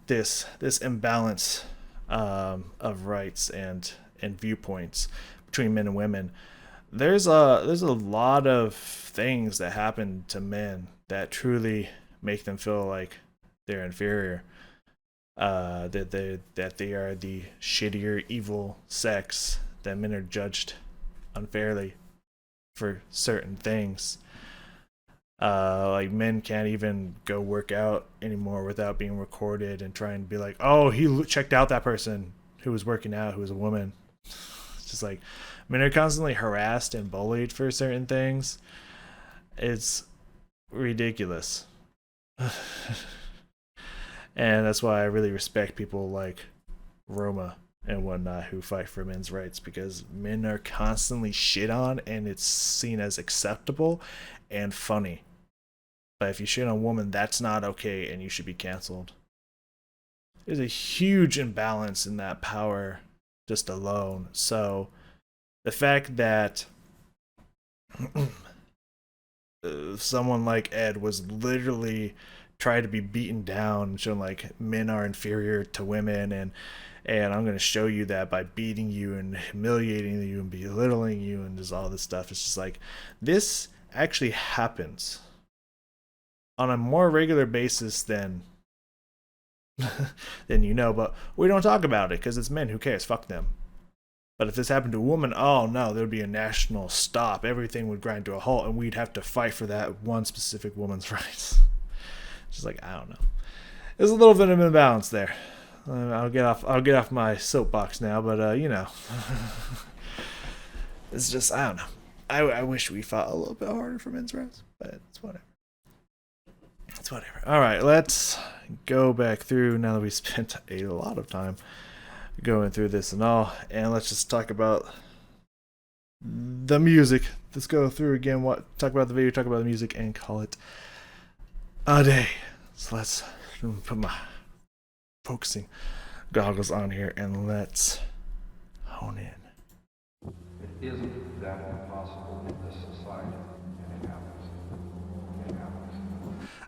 this imbalance of rights and viewpoints between men and women, there's a lot of things that happen to men that truly make them feel like they're inferior, that they are the shittier, evil sex, that men are judged unfairly for certain things. Like men can't even go work out anymore without being recorded and trying to be like, oh, he checked out that person who was working out, who was a woman. It's just like, men are constantly harassed and bullied for certain things. It's ridiculous. And that's why I really respect people like Roma and whatnot who fight for men's rights, because men are constantly shit on and it's seen as acceptable and funny. But if you shit on a woman, that's not okay and you should be canceled. There's a huge imbalance in that power just alone. So the fact that someone like Ed was literally try to be beaten down, showing like men are inferior to women, and I'm gonna show you that by beating you and humiliating you and belittling you and just all this stuff. It's just like this actually happens on a more regular basis than you know, but we don't talk about it because it's men. Who cares? Fuck them. But if this happened to a woman, oh no, there would be a national stop. Everything would grind to a halt, and we'd have to fight for that one specific woman's rights. Just like, I don't know. There's a little bit of imbalance there. I'll get off my soapbox now, but you know, it's just, I don't know. I wish we fought a little bit harder for men's rights, but it's whatever. It's whatever. All right, let's go back through now that we spent a lot of time going through this and all, and let's just talk about the music. Let's go through again. Talk about the video, talk about the music, and call it a day. So let's put my focusing goggles on here and let's hone in. It isn't that impossible in this society, and it happens. It happens.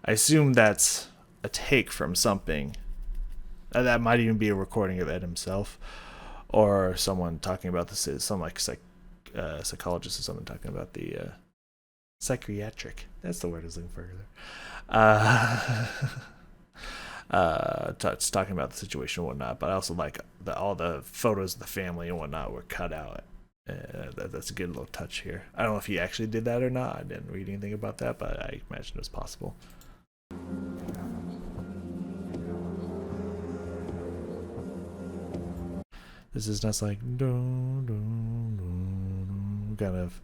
I assume that's a take from something. That might even be a recording of Ed himself, or someone talking about this. Some like psychologist or someone talking about the psychiatric. That's the word I was looking for earlier. Talking about the situation and whatnot. But I also like all the photos of the family and whatnot were cut out. That's a good little touch here. I don't know if he actually did that or not. I didn't read anything about that, but I imagine it was possible. This is just like kind of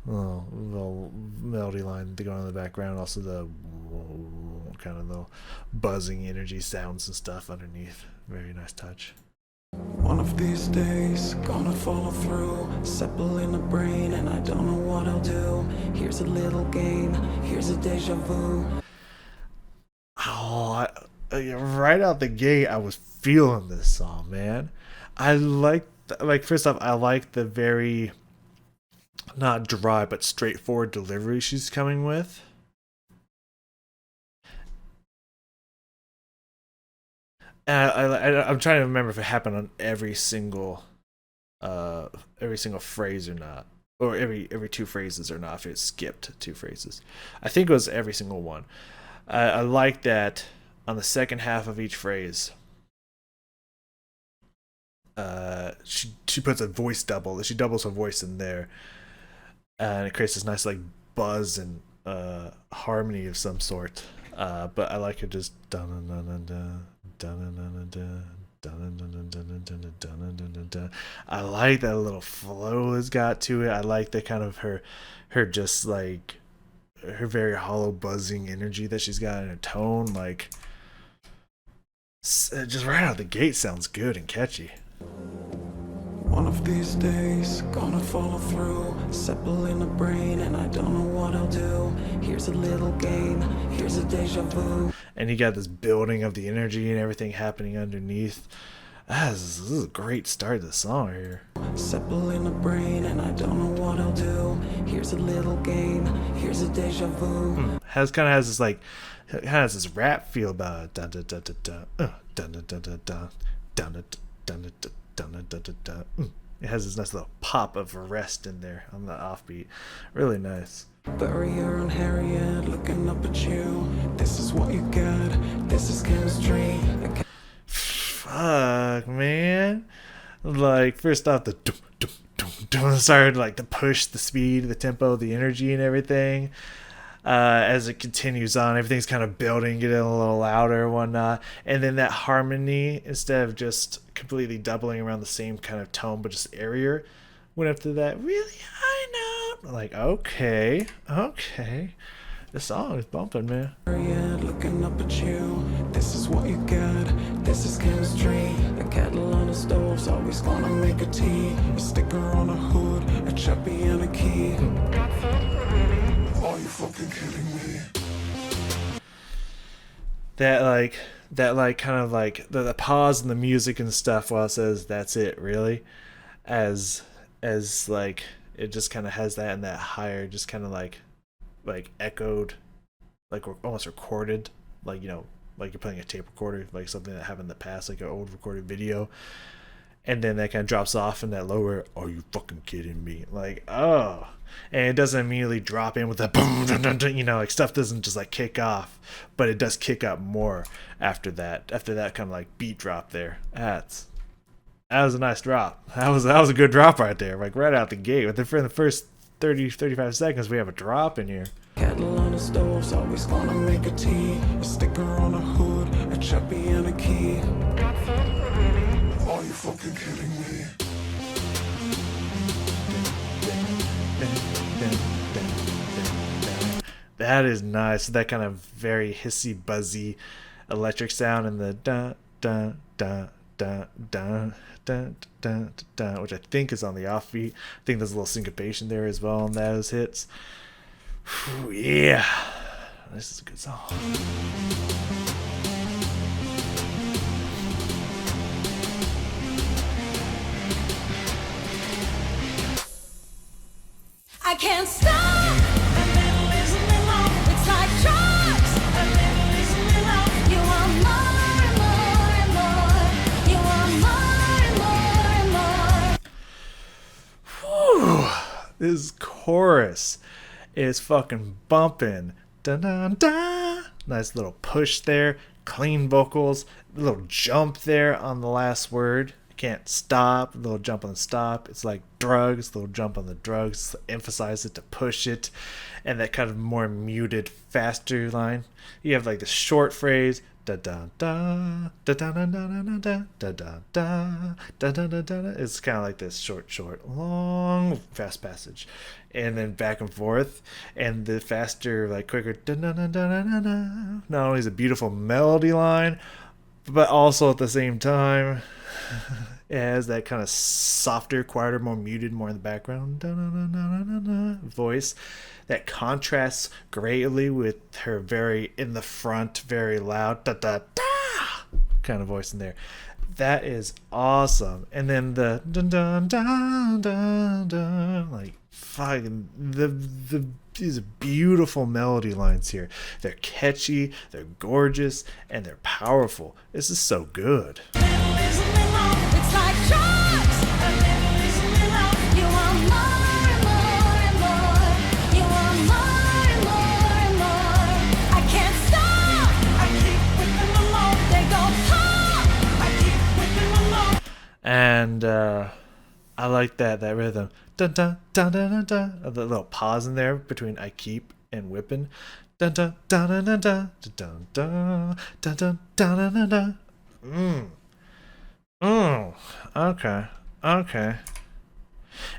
little melody line to go on in the background. Also the kind of little buzzing energy sounds and stuff underneath. Very nice touch. One of these days, gonna follow through, settle in the brain, and I don't know what I'll do. Here's a little game, here's a deja vu. Oh, right out the gate, I was feeling this song, man. I like first off, I like the very not dry but straightforward delivery she's coming with. And I'm trying to remember if it happened on every single phrase or not, or every two phrases or not. If it skipped two phrases, I think it was every single one. I like that on the second half of each phrase. She puts a voice double. She doubles her voice in there, and it creates this nice like buzz and harmony of some sort. But I like it just dun dun dun dun dun dun dun dun dun. I like that little flow it's got to it. I like the kind of her just like her very hollow buzzing energy that she's got in her tone. Like just right out the gate sounds good and catchy. One of these days, gonna follow through, settle in the brain, and I don't know what I'll do. Here's a little game, here's a deja vu. And you got this building of the energy and everything happening underneath. This is a great start to the song here. Settle in the brain, and I don't know what I'll do. Here's a little game, here's a deja vu. Has this like, has this rap feel about it. Dun dun dun dun dun dun dun dun dun dun dun dun dun dun dun dun. It has this nice little pop of rest in there on the offbeat. Really nice. Barrier and Harriet looking up at you. This is what you got. This is chemistry. Fuck, man. Like, first off, the dum dum dum dum started like to push the speed, the tempo, the energy, and everything. As it continues on, everything's kind of building, getting a little louder and whatnot. And then that harmony, instead of just completely doubling around the same kind of tone, but just airier, went up to that really high note. Like, okay. This song is bumping, man. Looking up at you. This is what you got. This is chemistry. A kettle on the stove's always gonna make a tea. A sticker on a hood, a chappy and a key. Are you fucking kidding me? That kind of like the pause in the music and stuff while it says that's it, really, as like it just kind of has that and that higher, just kind of like echoed, like almost recorded like, you know, like you're playing a tape recorder, like something that happened in the past, like an old recorded video, and then that kind of drops off in that lower, are you fucking kidding me? Like, oh. And it doesn't immediately drop in with that boom, dun, dun, dun, you know, like stuff doesn't just like kick off, but it does kick up more after that kind of like beat drop there. That was a nice drop. That was a good drop right there, like right out the gate. But then for the first 35 seconds, we have a drop in here. Kettle on the stove's always gonna make a tea. A sticker on a hood, a chappy and a key. Are you fucking kidding me? That is nice. That kind of very hissy, buzzy electric sound, and the da da da da da da da da, which I think is on the offbeat. I think there's a little syncopation there as well on those hits. Whew, yeah, this is a good song. I can't stop. A little is a little. It's like drugs. A little is a little. You want more and more and more. You want more and more and more. Whew, this chorus is fucking bumping. Da da da. Nice little push there. Clean vocals. A little jump there on the last word. Can't stop. A little jump on the stop. It's like drugs. A little jump on the drugs. Emphasize it to push it. And that kind of more muted, faster line. You have like the short phrase. Da da da da da da da da da da da da da da da da. It's kind of like this short, long, fast passage, and then back and forth, and the faster, like quicker. Da da da da da da. Not only is a beautiful melody line, but also at the same time, it has that kind of softer, quieter, more muted, more in the background da, da, da, da, da, da, voice that contrasts greatly with her very in the front, very loud da da da kind of voice in there. That is awesome. And then the dun dun dun dun dun, like fucking these beautiful melody lines here. They're catchy, they're gorgeous, and they're powerful. This is so good. It's like drugs. A little is a little. You want more and more and more. You want more and more and more. I can't stop. I keep whipping them all. They go pop. I keep whipping them all. And I like that rhythm. Dun dun dun dun dun dun. The little pause in there between I keep and whipping. Dun dun dun dun dun dun dun dun dun dun dun dun dun. Okay.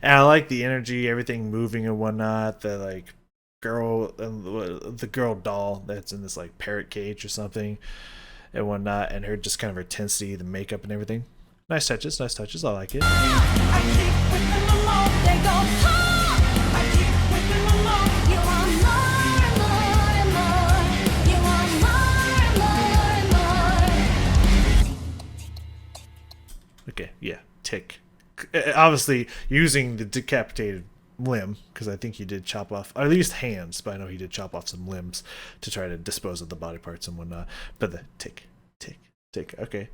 And I like the energy, everything moving and whatnot. The like the girl doll that's in this like parrot cage or something and whatnot, and her just kind of her intensity, the makeup and everything. Nice touches. I like it. I keep whipping them all. They go pop. I keep whipping them all. You want more and more and more. You want more and more and more. Okay, yeah, tick. Obviously using the decapitated limb, because I think he did chop off, or at least hands, but I know he did chop off some limbs to try to dispose of the body parts and whatnot. But the tick, okay.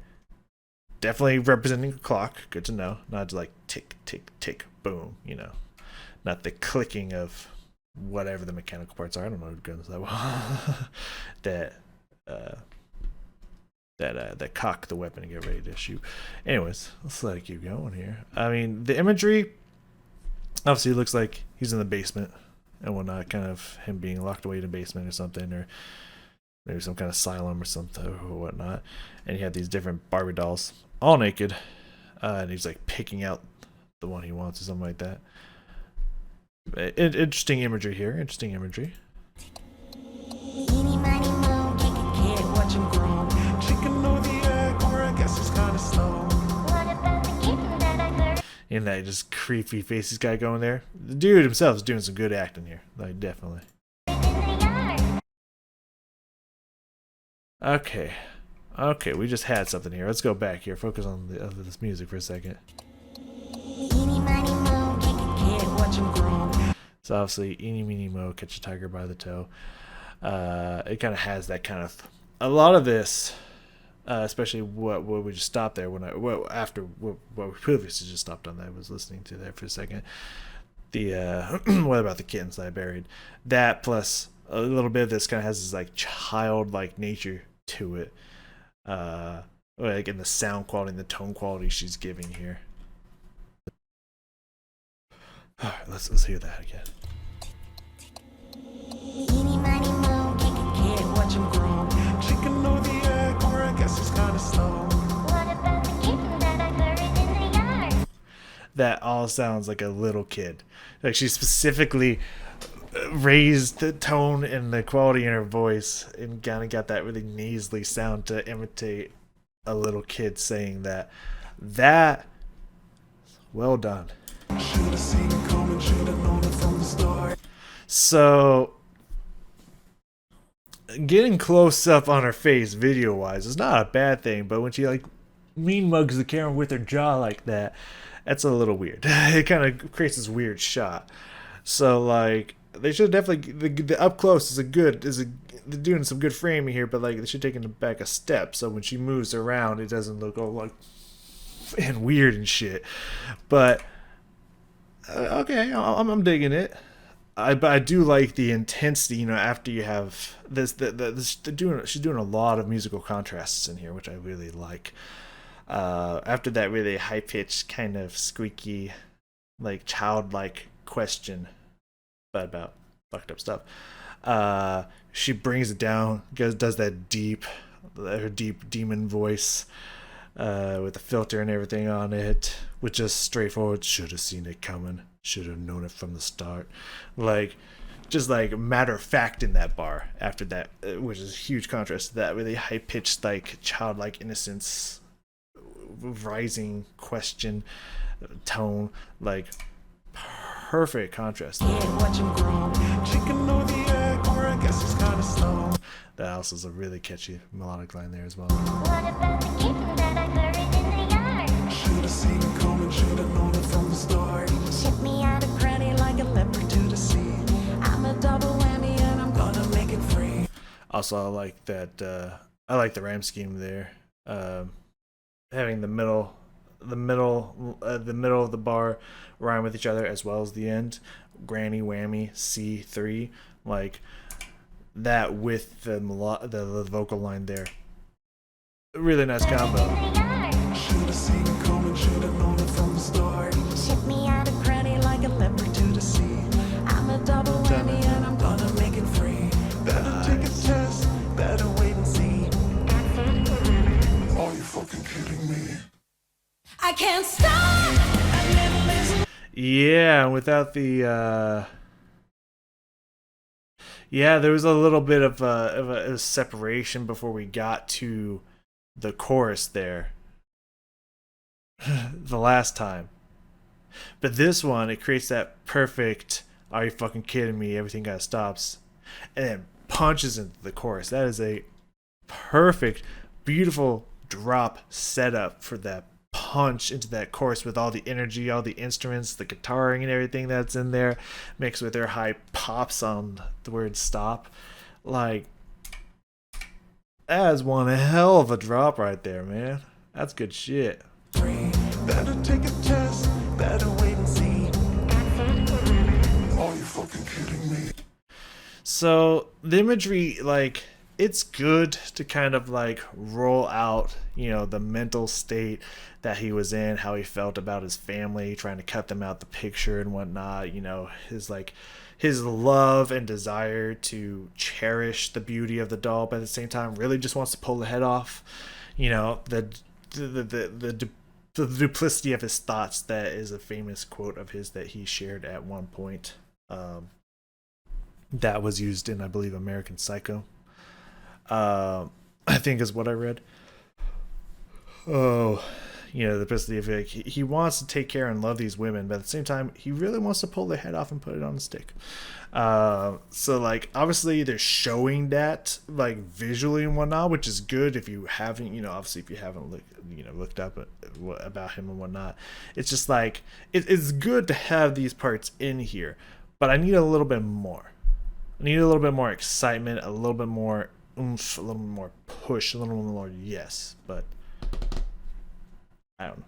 Definitely representing a clock. Good to know. Not like tick, tick, tick, boom, you know. Not the clicking of whatever the mechanical parts are. I don't know guns that well. that cock the weapon and get ready to shoot. Anyways, let's let it keep going here. I mean, the imagery, obviously it looks like he's in the basement and whatnot, kind of him being locked away in a basement or something, or maybe some kind of asylum or something or whatnot. And he had these different Barbie dolls, all naked, and he's like picking out the one he wants or something like that. Interesting imagery here. Interesting imagery. Eeny, miny, moe, kick a kid, watch him grow. Chicken or the egg, or I guess it's kinda slow. What about the kitten that I heard In that just creepy faces guy going there. The dude himself is doing some good acting here. Like, definitely. in the yard? Okay, we just had something here. Let's go back here. Focus on this music for a second. Eeny, miny, moe, kick a kid, watch him grow. So obviously, eeny, meeny, mo, catch a tiger by the toe. It kind of has that kind of a lot of this, especially what we just stopped there after what we previously just stopped on, that I was listening to there for a second. The what about the kittens that I buried? That plus a little bit of this kind of has this like childlike nature to it, like in the sound quality and the tone quality she's giving here. All right, let's hear that again. Eeny, miny, moe, kick a Can't watch him grow. Chicken or the egg, or I guess it's kinda slow. What about the kitten that I buried in the yard? That all sounds like a little kid. Like she specifically raised the tone and the quality in her voice and kind of got that really nasally sound to imitate a little kid saying that. That, well done. Should've seen it coming, should've known it from the start. So, getting close up on her face video wise is not a bad thing, but when she like mean mugs the camera with her jaw like that, that's a little weird. It kind of creates this weird shot. So like they should definitely the up close they're doing some good framing here, but like they should take it back a step so when she moves around it doesn't look all like and weird and shit. But okay, I'm digging it. But I do like the intensity, you know, after you have this she's doing a lot of musical contrasts in here, which I really like. After that really high pitched kind of squeaky, like childlike question, but about fucked up stuff. She brings it down, does that her deep demon voice, with the filter and everything on it, with just straightforward, should have seen it coming, should have known it from the start. Like, just like matter of fact in that bar after that, which is a huge contrast to that really high pitched, like childlike innocence, rising question tone, like perfect contrast. Can't watch him grow. Chicken or the egg, or I guess it's kinda slow. That also is a really catchy melodic line there as well. What about the kitten that I buried in the yard? Should've seen it coming, should've known it from the start. Ship me out of Granny like a leopard to the sea. I'm a double whammy and I'm gonna make it free. Also, I like that. I like the rhyme scheme there. Having the middle of the bar rhyme with each other as well as the end. Granny whammy C3, like that with the vocal line there. Really nice combo. in the yard. Should've seen it coming, should've known it from the start. Ship me out of Granny like a leopard to the sea. I'm a double whammy and I'm gonna make it free. Better take a test, better wait and see. Are you fucking kidding me? I can't stop. Yeah, without the yeah, there was a little bit of a separation before we got to the chorus there. The last time. But this one, it creates that perfect, are you fucking kidding me? Everything kind of stops. And then punches into the chorus. That is a perfect, beautiful drop setup for that punch into that chorus with all the energy, all the instruments, the guitaring and everything that's in there, mixed with their high pops on the word stop. Like, that is one hell of a drop right there, man. That's good shit. Free. Better take a test, better wait and see. Are you fucking kidding me? So the imagery, like, it's good to kind of like roll out, you know, the mental state that he was in, how he felt about his family, trying to cut them out the picture and whatnot, you know, his love and desire to cherish the beauty of the doll, but at the same time really just wants to pull the head off, you know, the duplicity of his thoughts. That is a famous quote of his that he shared at one point, that was used in, I believe, American Psycho. I think is what I read. Oh, you know, the duplicity of it. He wants to take care and love these women, but at the same time, he really wants to pull their head off and put it on a stick. So like, obviously they're showing that like visually and whatnot, which is good if you haven't, you know, obviously if you haven't looked up about him and whatnot. It's just like, it's good to have these parts in here, but I need a little bit more. I need a little bit more excitement, a little bit more oomph, a little more push a little more, yes, but I don't know.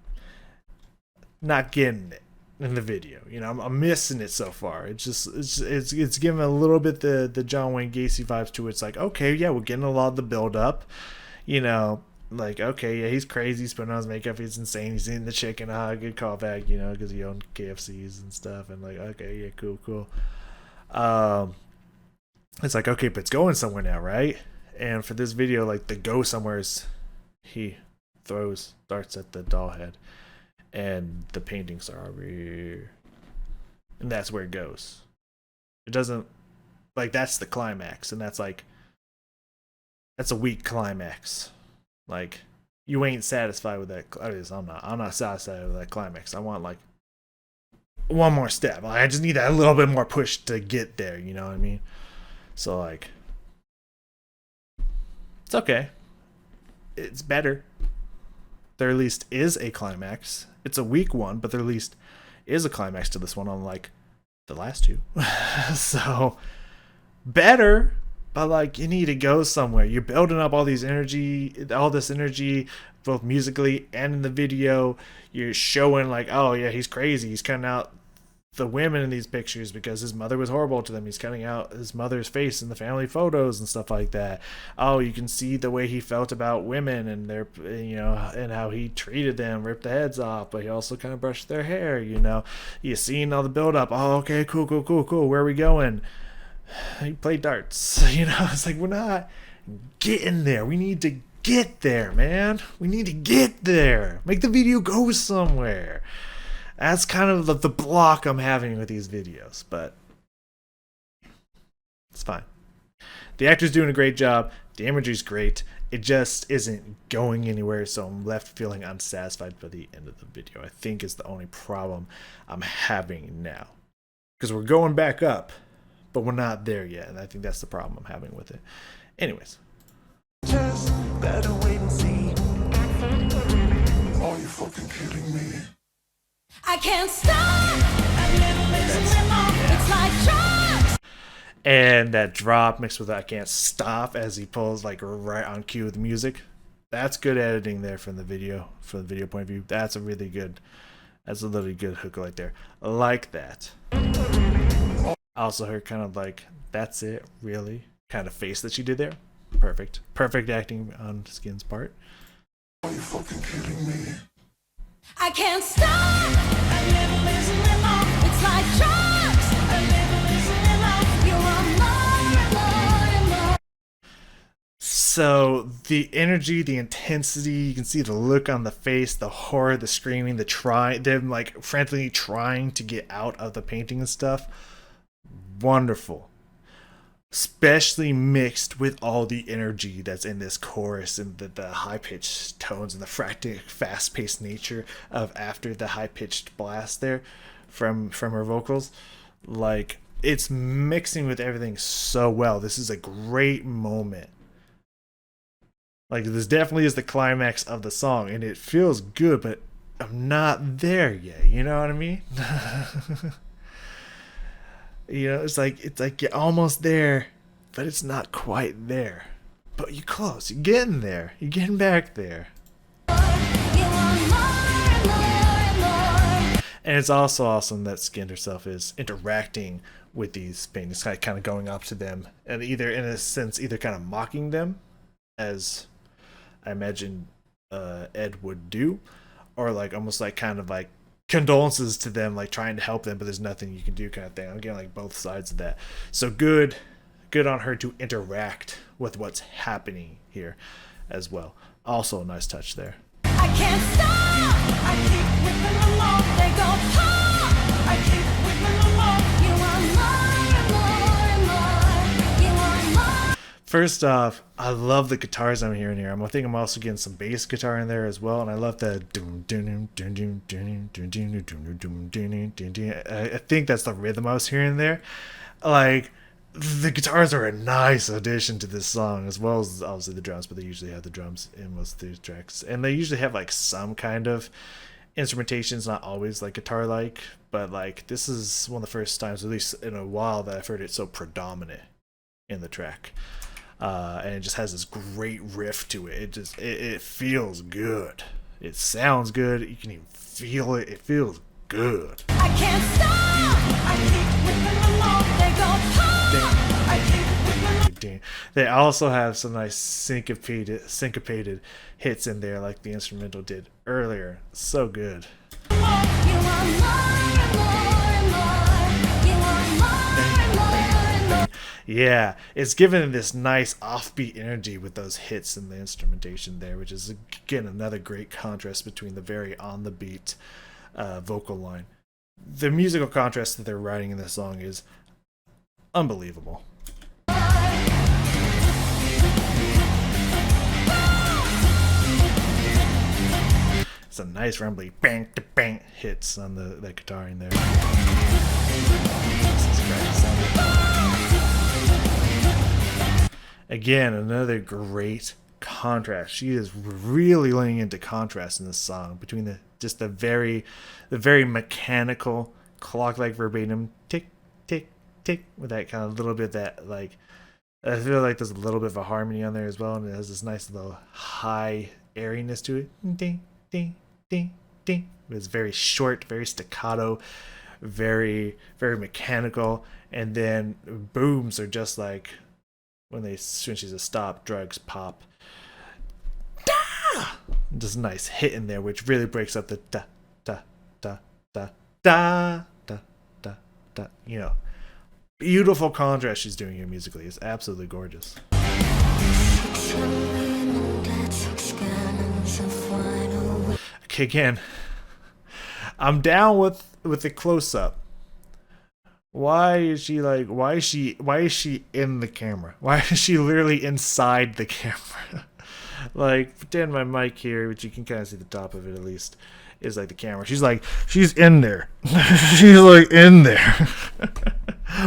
Not getting it in the video. You know, I'm missing it so far. It's giving a little bit the John Wayne Gacy vibes to it. It's like, okay, yeah, we're getting a lot of the build up. You know, like, okay, yeah, he's crazy. He's putting on his makeup. He's insane. He's eating the chicken. Good callback, you know, because he owned KFCs and stuff. And like, okay, yeah, cool. It's like, okay, but it's going somewhere now, right? And for this video, like, the go somewhere is he throws darts at the doll head. And the paintings are over here. And that's where it goes. It doesn't, like, that's the climax. And that's like, that's a weak climax. Like, you ain't satisfied with that. At least I'm not satisfied with that climax. I want, like, one more step. Like, I just need that little bit more push to get there. You know what I mean? So, like, it's okay. It's better. There at least is a climax. It's a weak one, but there at least is a climax to this one, unlike the last two. So, better, but like, you need to go somewhere. You're building up all this energy, both musically and in the video. You're showing like, oh yeah, he's crazy. He's cutting out the women in these pictures because his mother was horrible to them. He's cutting out his mother's face in the family photos and stuff like that. Oh, you can see the way he felt about women and their, you know, and how he treated them, ripped the heads off, but he also kind of brushed their hair, you know. You're seeing all the build up. Oh, okay, cool. Where are we going? He played darts. You know, it's like, we're not getting there. We need to get there, man. We need to get there. Make the video go somewhere. That's kind of the block I'm having with these videos, but it's fine. The actor's doing a great job. The imagery's great. It just isn't going anywhere, so I'm left feeling unsatisfied by the end of the video. I think is the only problem I'm having now. Because we're going back up, but we're not there yet, and I think that's the problem I'm having with it. Anyways. Just better wait and see. Are you fucking kidding me? I can't stop. It's like drugs. And that drop mixed with I can't stop as he pulls like right on cue with music. That's good editing there from the video point of view. That's a really good hook right there. I like that. Also her kind of like, that's it, really? Kind of face that she did there. Perfect acting on Skyn's part. Are you fucking kidding me? I can't stop. It's like drugs. You want more. So the energy, the intensity, you can see the look on the face, the horror, the screaming, them like frantically trying to get out of the painting and stuff. Wonderful. Especially mixed with all the energy that's in this chorus and the high-pitched tones and the frantic, fast-paced nature of after the high-pitched blast there from her vocals. Like, it's mixing with everything so well. This is a great moment. Like, this definitely is the climax of the song, and it feels good, but I'm not there yet. You know what I mean? You know, it's like you're almost there, but it's not quite there. But you're close. You're getting there. You're getting back there. And it's also awesome that Skynd herself is interacting with these paintings, kind of going up to them, and either in a sense, either kind of mocking them, as I imagine Ed would do, or like almost like kind of like condolences to them, like trying to help them, but there's nothing you can do kind of thing. I'm getting like both sides of that. So good on her to interact with what's happening here as well. Also a nice touch there. I can't stop. I keep whipping them off. They go pop. I keep whipping them off. You want more and more and more. You want more. First off, I love the guitars I'm hearing here. I think I'm also getting some bass guitar in there as well, and I love the I think that's the rhythm I was hearing there. Like, the guitars are a nice addition to this song, as well as obviously the drums, but they usually have the drums in most of these tracks, and they usually have like some kind of instrumentation. It's not always like guitar like, but like this is one of the first times, at least in a while, that I've heard it so predominant in the track. and it just has this great riff to it. It feels good. It sounds good. You can even feel it. It feels good. I can't stop. I keep whipping them off. They go pop. I keep whipping them. They also have some nice syncopated hits in there, like the instrumental did earlier. So good. You want more and more and more. You want more and more and more. Yeah, it's given it this nice offbeat energy with those hits and the instrumentation there, which is again another great contrast between the very on the beat vocal line. The musical contrast that they're writing in this song is unbelievable. It's a nice rumbly bang to bang hits on that guitar in there. Again, another great contrast. She is really leaning into contrast in this song between the very mechanical clock-like verbatim tick tick tick with that kind of little bit that like I feel like there's a little bit of a harmony on there as well, and it has this nice little high airiness to it. Ding ding ding ding. It's very short, very staccato, very mechanical, and then booms are just like when she's a stop, drugs pop. Da! Just a nice hit in there, which really breaks up the da da da da da da da da. You know, beautiful contrast she's doing here musically. It's absolutely gorgeous. Okay, again, I'm down with the close up. Why is she in the camera? Why is she literally inside the camera? Like, pretend my mic here, which you can kind of see the top of it at least, is like the camera. She's in there. She's like in there.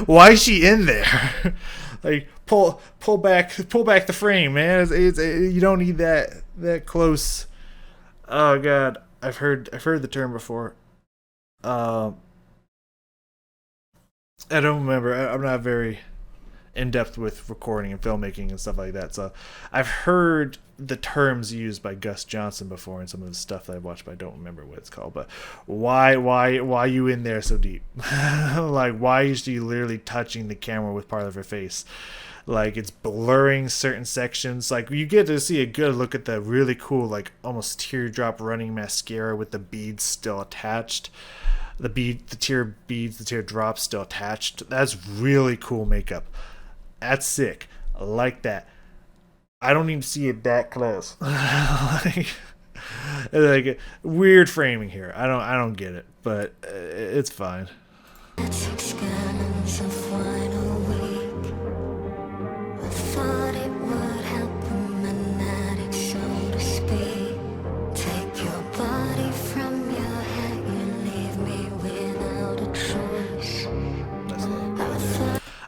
Why is she in there? Like, pull back the frame, man. You don't need that close. Oh god, I've heard the term before. I don't remember. I'm not very in depth with recording and filmmaking and stuff like that. So I've heard the terms used by Gus Johnson before in some of the stuff that I've watched, but I don't remember what it's called. But why you in there so deep? Like, why is she literally touching the camera with part of her face? Like, it's blurring certain sections. Like, you get to see a good look at the really cool, like, almost teardrop running mascara with the beads still attached. The teardrops still attached. That's really cool makeup. That's sick. I like that. I don't need to see it that close. like weird framing here. I don't get it, but it's fine.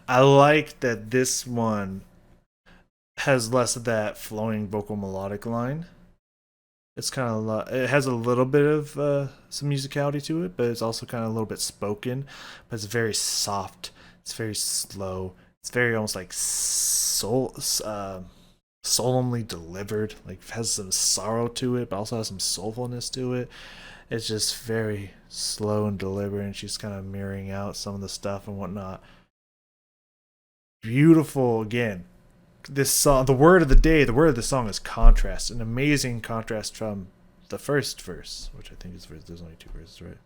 I like that this one has less of that flowing vocal melodic line. It's kind of it has a little bit of some musicality to it, but it's also kind of a little bit spoken. But it's very soft. It's very slow. It's very almost like solemnly delivered. Like, it has some sorrow to it, but also has some soulfulness to it. It's just very slow and deliberate, and she's kind of mirroring out some of the stuff and whatnot. Beautiful again. This song, the word of the song is contrast. An amazing contrast from the first verse, which I think is there's only 2 verses, right?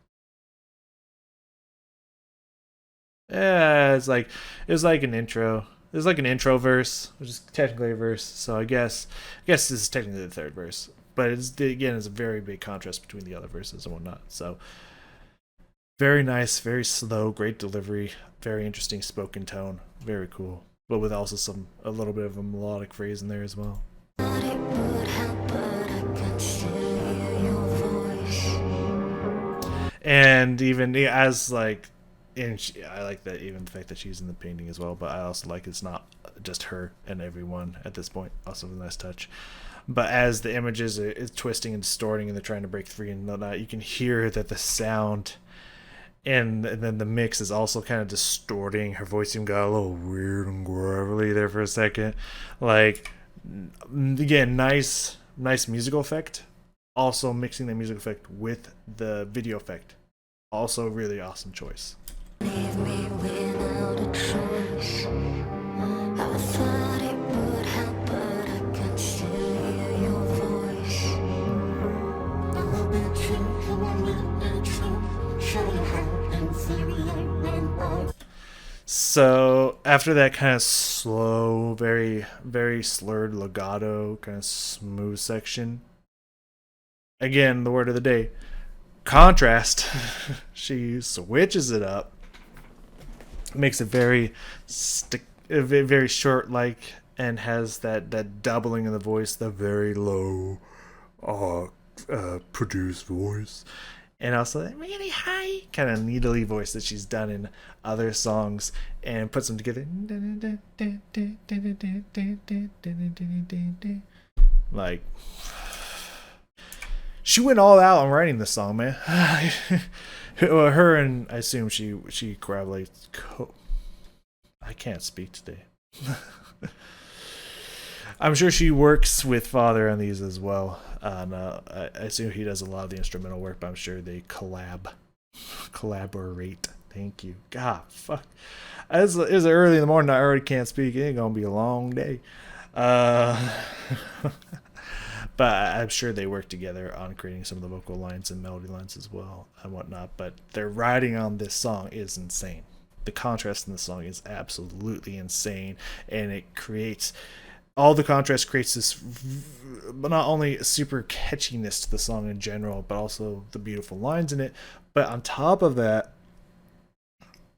Yeah, it's like an intro. There's like an intro verse, which is technically a verse. So I guess this is technically the 3rd verse. But it's a very big contrast between the other verses and whatnot. So very nice, very slow, great delivery, very interesting spoken tone, very cool. But with also a little bit of a melodic phrase in there as well. And even as like, I like that even the fact that she's in the painting as well. But I also like it's not just her and everyone at this point. Also a nice touch. But as the images is twisting and distorting and they're trying to break free and whatnot, you can hear that the sound and then the mix is also kind of distorting. Her voice even got a little weird and gravelly there for a second. Like, again, nice musical effect. Also mixing the musical effect with the video effect. Also really awesome choice. Leave me without a choice. I thought it would help, but I can still hear your voice. I will be true, you want me to be true. Show you how inferior men are. So after that kind of slow, very, very slurred legato, kind of smooth section, again, the word of the day, contrast. She switches it up, makes it very very short, like, and has that doubling of the voice, the very low, produced voice, and also that really high kind of needly voice that she's done in other songs, and puts them together. Like, she went all out on writing this song, man. Her and I assume she corroborates. I can't speak today. I'm sure she works with Father on these as well. I assume he does a lot of the instrumental work, but I'm sure they collaborate. Thank you. God, fuck. It's early in the morning. I already can't speak. It ain't gonna be a long day. But I'm sure they work together on creating some of the vocal lines and melody lines as well and whatnot. But their writing on this song is insane. The contrast in the song is absolutely insane, and it creates all the contrast creates this not only super catchiness to the song in general, but also the beautiful lines in it. But on top of that,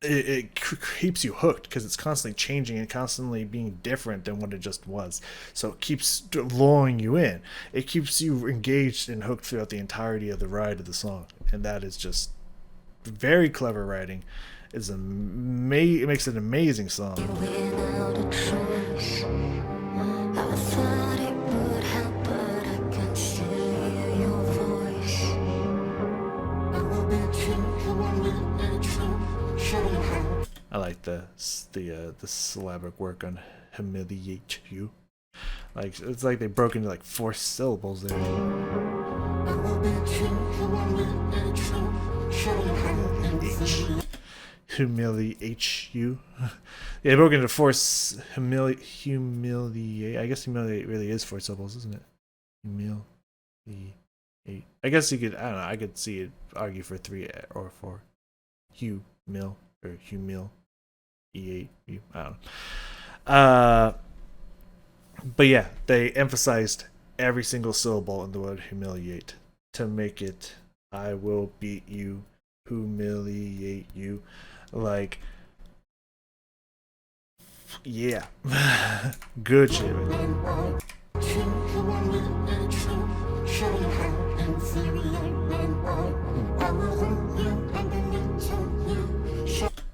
it keeps you hooked because it's constantly changing and constantly being different than what it just was. So it keeps luring you in. It keeps you engaged and hooked throughout the entirety of the ride of the song, and that is just very clever writing. It makes an amazing song. Without a choice. I thought it would help, but I can still hear your voice. I will be true, you want me to be true. Show you how. I like the syllabic work on humiliate you. Like, it's like they broke into like 4 syllables there. I will be true, you want me to be true. Show you how inferior. Humiliate you. Yeah, they broke into 4 humiliate. I guess humiliate really is 4 syllables, isn't it? Humiliate. I guess you could. I don't know. I could see it argue for 3 or 4. Humil or humil. I don't know. But yeah, they emphasized every single syllable in the word humiliate to make it I will beat you, humiliate you. Like, yeah. Good shit.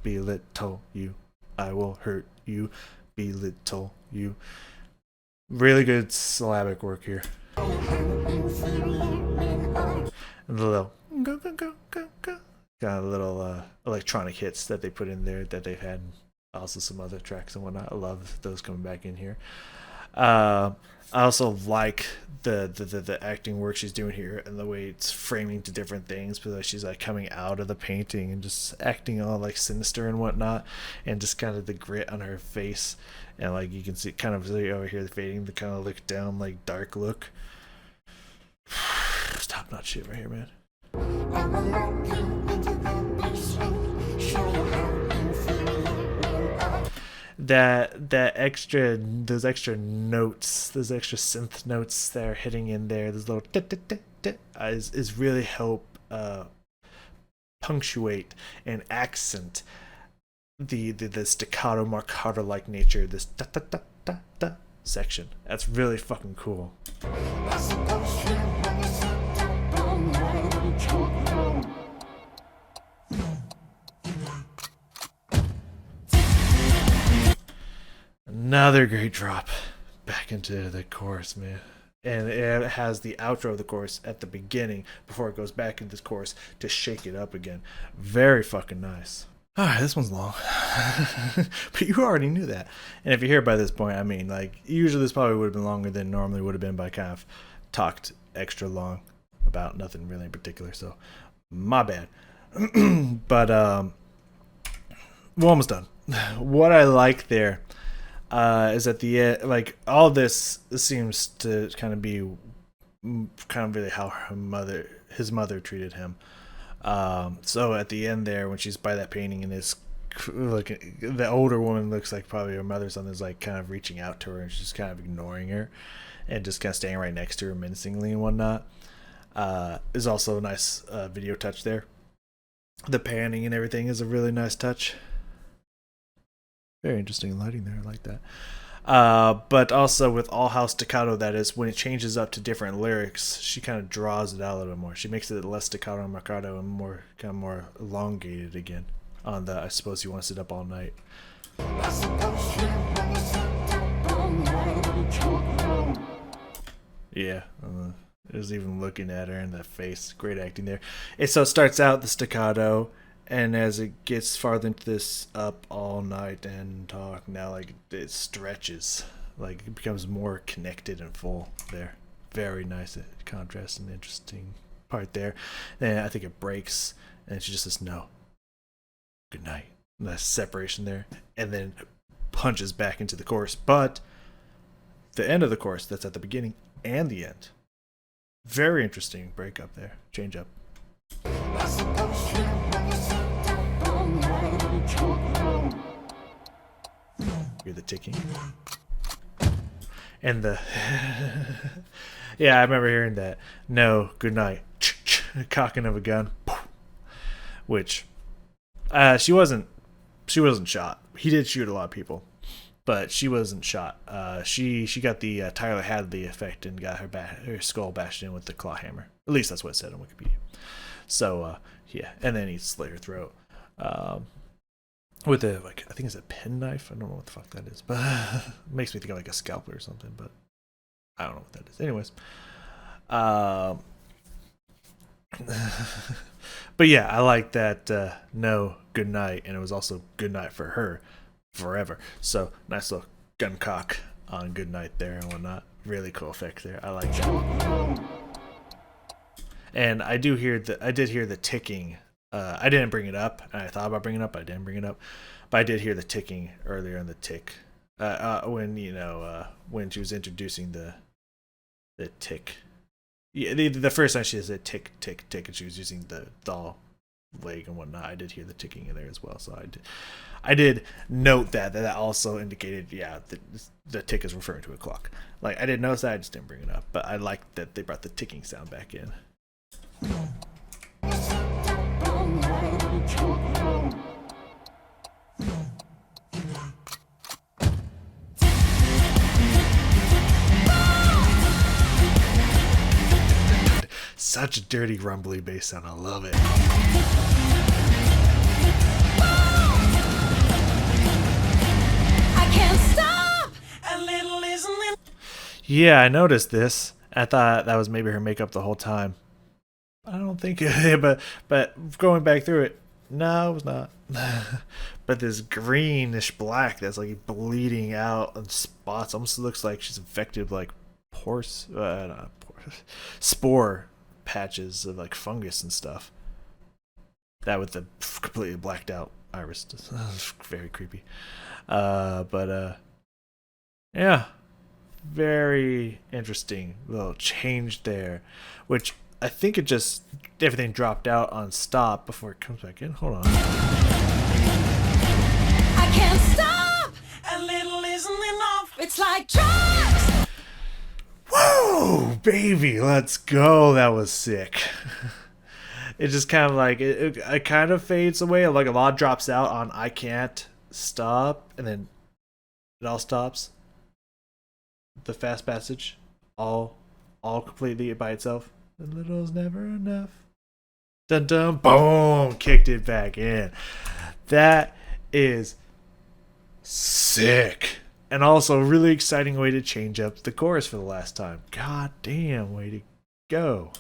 Belittle you. I will hurt you. Belittle you. Really good syllabic work here. And a little go go go go go. Got a little electronic hits that they put in there that they've had, also some other tracks and whatnot. I love those coming back in here. I also like the acting work she's doing here and the way it's framing to different things, because she's like coming out of the painting and just acting all like sinister and whatnot, and just kind of the grit on her face, and like you can see kind of over here the fading, the kind of look down, like dark look. Top notch shit right here, man. Those extra notes, those extra synth notes that are hitting in there, those little is really help punctuate and accent the staccato marcato like nature of this da da da da da section. That's really fucking cool. Another great drop back into the chorus, man. And it has the outro of the chorus at the beginning before it goes back into this chorus to shake it up again. Very fucking nice. Alright, this one's long. But you already knew that. And if you're here by this point, I mean, like, usually this probably would have been longer than normally would have been, but I kind of talked extra long about nothing really in particular, so my bad. But we're almost done. What I like there is at the end, like, all this seems to kind of be kind of really how his mother treated him. So at the end there, when she's by that painting and it's like the older woman looks like probably her mother, something's like kind of reaching out to her and she's kind of ignoring her and just kind of staying right next to her menacingly and whatnot. Is also a nice video touch there. The panning and everything is a really nice touch. Very interesting lighting there. I like that. But also with all how staccato that is, when it changes up to different lyrics, she kind of draws it out a little bit more. She makes it less staccato and marcato and more kind of more elongated again on the I suppose you want to sit up all night. I suppose you wanna sit up all night. Yeah, it was even looking at her in the face. Great acting there. So it starts out the staccato, and as it gets farther into this up all night and talk, now like it stretches, like it becomes more connected and full there. Very nice contrast and interesting part there. And I think it breaks, and she just says no, good night. And that separation there, and then punches back into the chorus. But the end of the chorus, that's at the beginning and the end. Very interesting breakup there. Change up. I suppose you wanna sit up all night. Hear the ticking. And the yeah, I remember hearing that. No, good night. Cocking of a gun. Which she wasn't shot. He did shoot a lot of people, but she wasn't shot. She got the Tyler Hadley effect and got her skull bashed in with the claw hammer. At least that's what it said on Wikipedia. So yeah, and then he slit her throat with a, like, I think it's a penknife. I don't know what the fuck that is, but it makes me think of like a scalpel or something. But I don't know what that is. Anyways, but yeah, I like that. No, good night, and it was also good night for her forever. So nice little gun cock on good night there and whatnot. Really cool effect there. I like that. And I did hear the ticking. I didn't bring it up, and I thought about bringing it up, but I didn't bring it up. But I did hear the ticking earlier in the tick. When she was introducing the tick. Yeah, the first time she said tick, tick, tick, and she was using the doll leg and whatnot. I did hear the ticking in there as well, so I did note that also indicated, yeah, the tick is referring to a clock. Like, I didn't notice that, I just didn't bring it up, but I liked that they brought the ticking sound back in. Such a dirty, rumbly bass sound. I love it. I can't stop. A little isn't it? Yeah, I noticed this. I thought that was maybe her makeup the whole time. I don't think it, but going back through it, no, it was not. But this greenish black that's like bleeding out in spots, almost looks like she's infected with like spore patches of like fungus and stuff. That with the completely blacked out iris, very creepy. Yeah, very interesting little change there, which I think it just everything dropped out on stop before it comes back in. Hold on. I can't stop. A little isn't enough. It's like drugs. Whoa, baby, let's go. That was sick. It just kind of like it kind of fades away. Like a lot drops out on I can't stop, and then it all stops. The fast passage, all completely by itself. A little's never enough. Dun dun boom, kicked it back in. That is sick. And also, really exciting way to change up the chorus for the last time. God damn, way to go.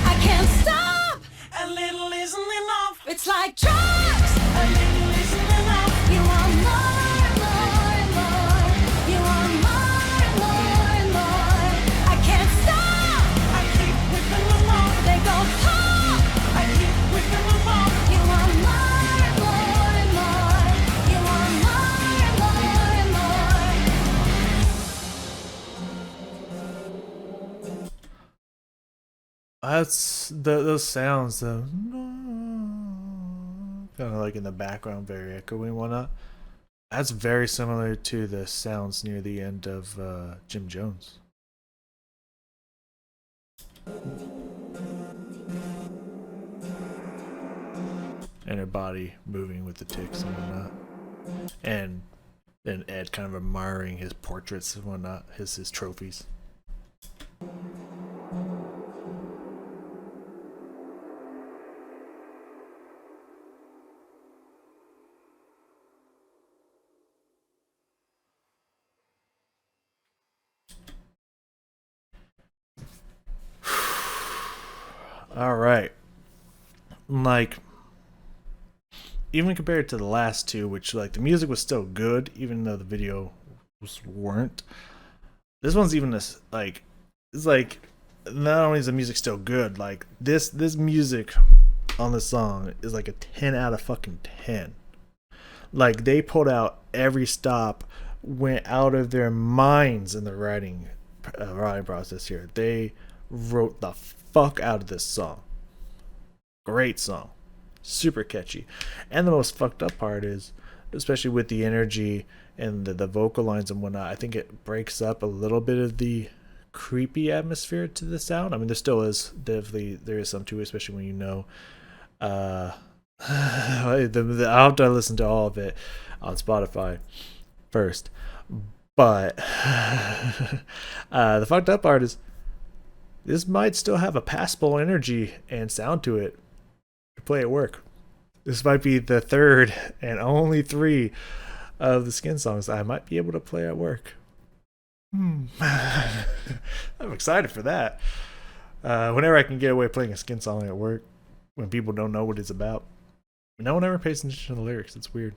I can't stop. A little isn't enough. It's like drugs. A little isn't enough. You want more and more and more. You want more and more and more. I can't stop. I keep whipping them off. They go pop. I keep whipping them off. You want more and more and more. You want more and more and more. That's those sounds, though. Kind of like in the background, very echoey and whatnot. That's very similar to the sounds near the end of Jim Jones. And her body moving with the ticks and whatnot. And then Ed kind of admiring his portraits and whatnot, his trophies. All right. Like, even compared to the last two, which like the music was still good, even though the video weren't. This one's even this like, it's like not only is the music still good, like this music on the song is like a 10 out of fucking 10. Like they pulled out every stop, went out of their minds in the writing process here. They wrote the fuck out of this song. Great song, super catchy. And the most fucked up part is, especially with the energy and the vocal lines and whatnot, I think it breaks up a little bit of the creepy atmosphere to the sound. I mean, there still is definitely, there is some to it, especially when you know I'll have to listen to all of it on Spotify first. But the fucked up part is this might still have a passable energy and sound to it to play at work. This might be the third and only 3 of the Skynd songs I might be able to play at work. I'm excited for that. Whenever I can get away playing a Skynd song at work, when people don't know what it's about. No one ever pays attention to the lyrics. It's weird.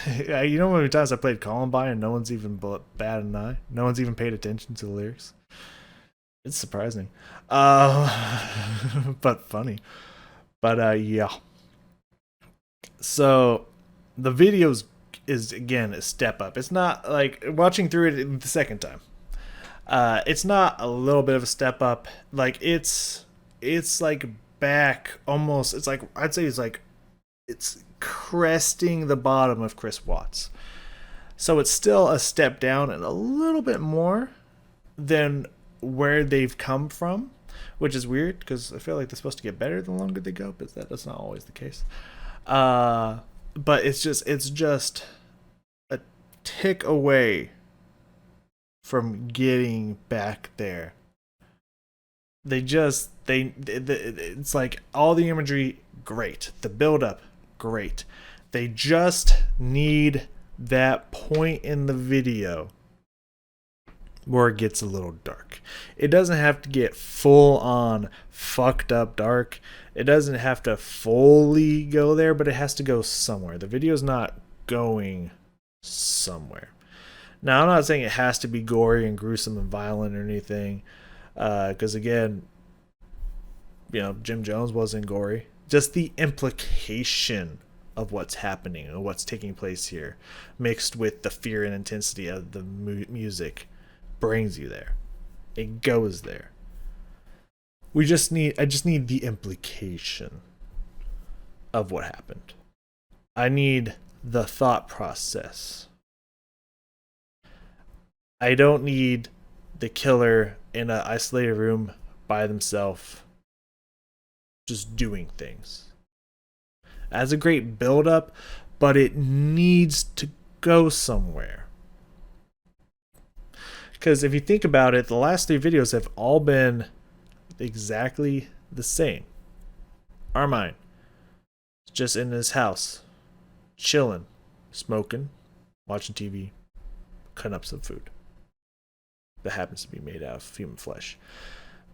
You know how many times I played Columbine and no one's even batted an eye? No one's even paid attention to the lyrics? It's surprising. But funny. But yeah. So the videos is again a step up. It's not like watching through it the second time. It's not a little bit of a step up. Like it's like back almost. It's like I'd say it's cresting the bottom of Chris Watts. So it's still a step down and a little bit more than where they've come from, which is weird because I feel like they're supposed to get better the longer they go, but that's not always the case. But it's just a tick away from getting back there. It's like all the imagery, great. The build up, great. They just need that point in the video where it gets a little dark. It doesn't have to get full on fucked up dark. It doesn't have to fully go there, but it has to go somewhere. The video's not going somewhere. Now, I'm not saying it has to be gory and gruesome and violent or anything, because again, Jim Jones wasn't gory. Just the implication of what's happening and what's taking place here, mixed with the fear and intensity of the music, brings you there. It goes there. I just need the implication of what happened. I need the thought process. I don't need the killer in an isolated room by themselves just doing things. That's a great build up, but it needs to go somewhere. Because if you think about it, the last 3 videos have all been exactly the same. Armine, just in his house, chilling, smoking, watching TV, cutting up some food that happens to be made out of human flesh.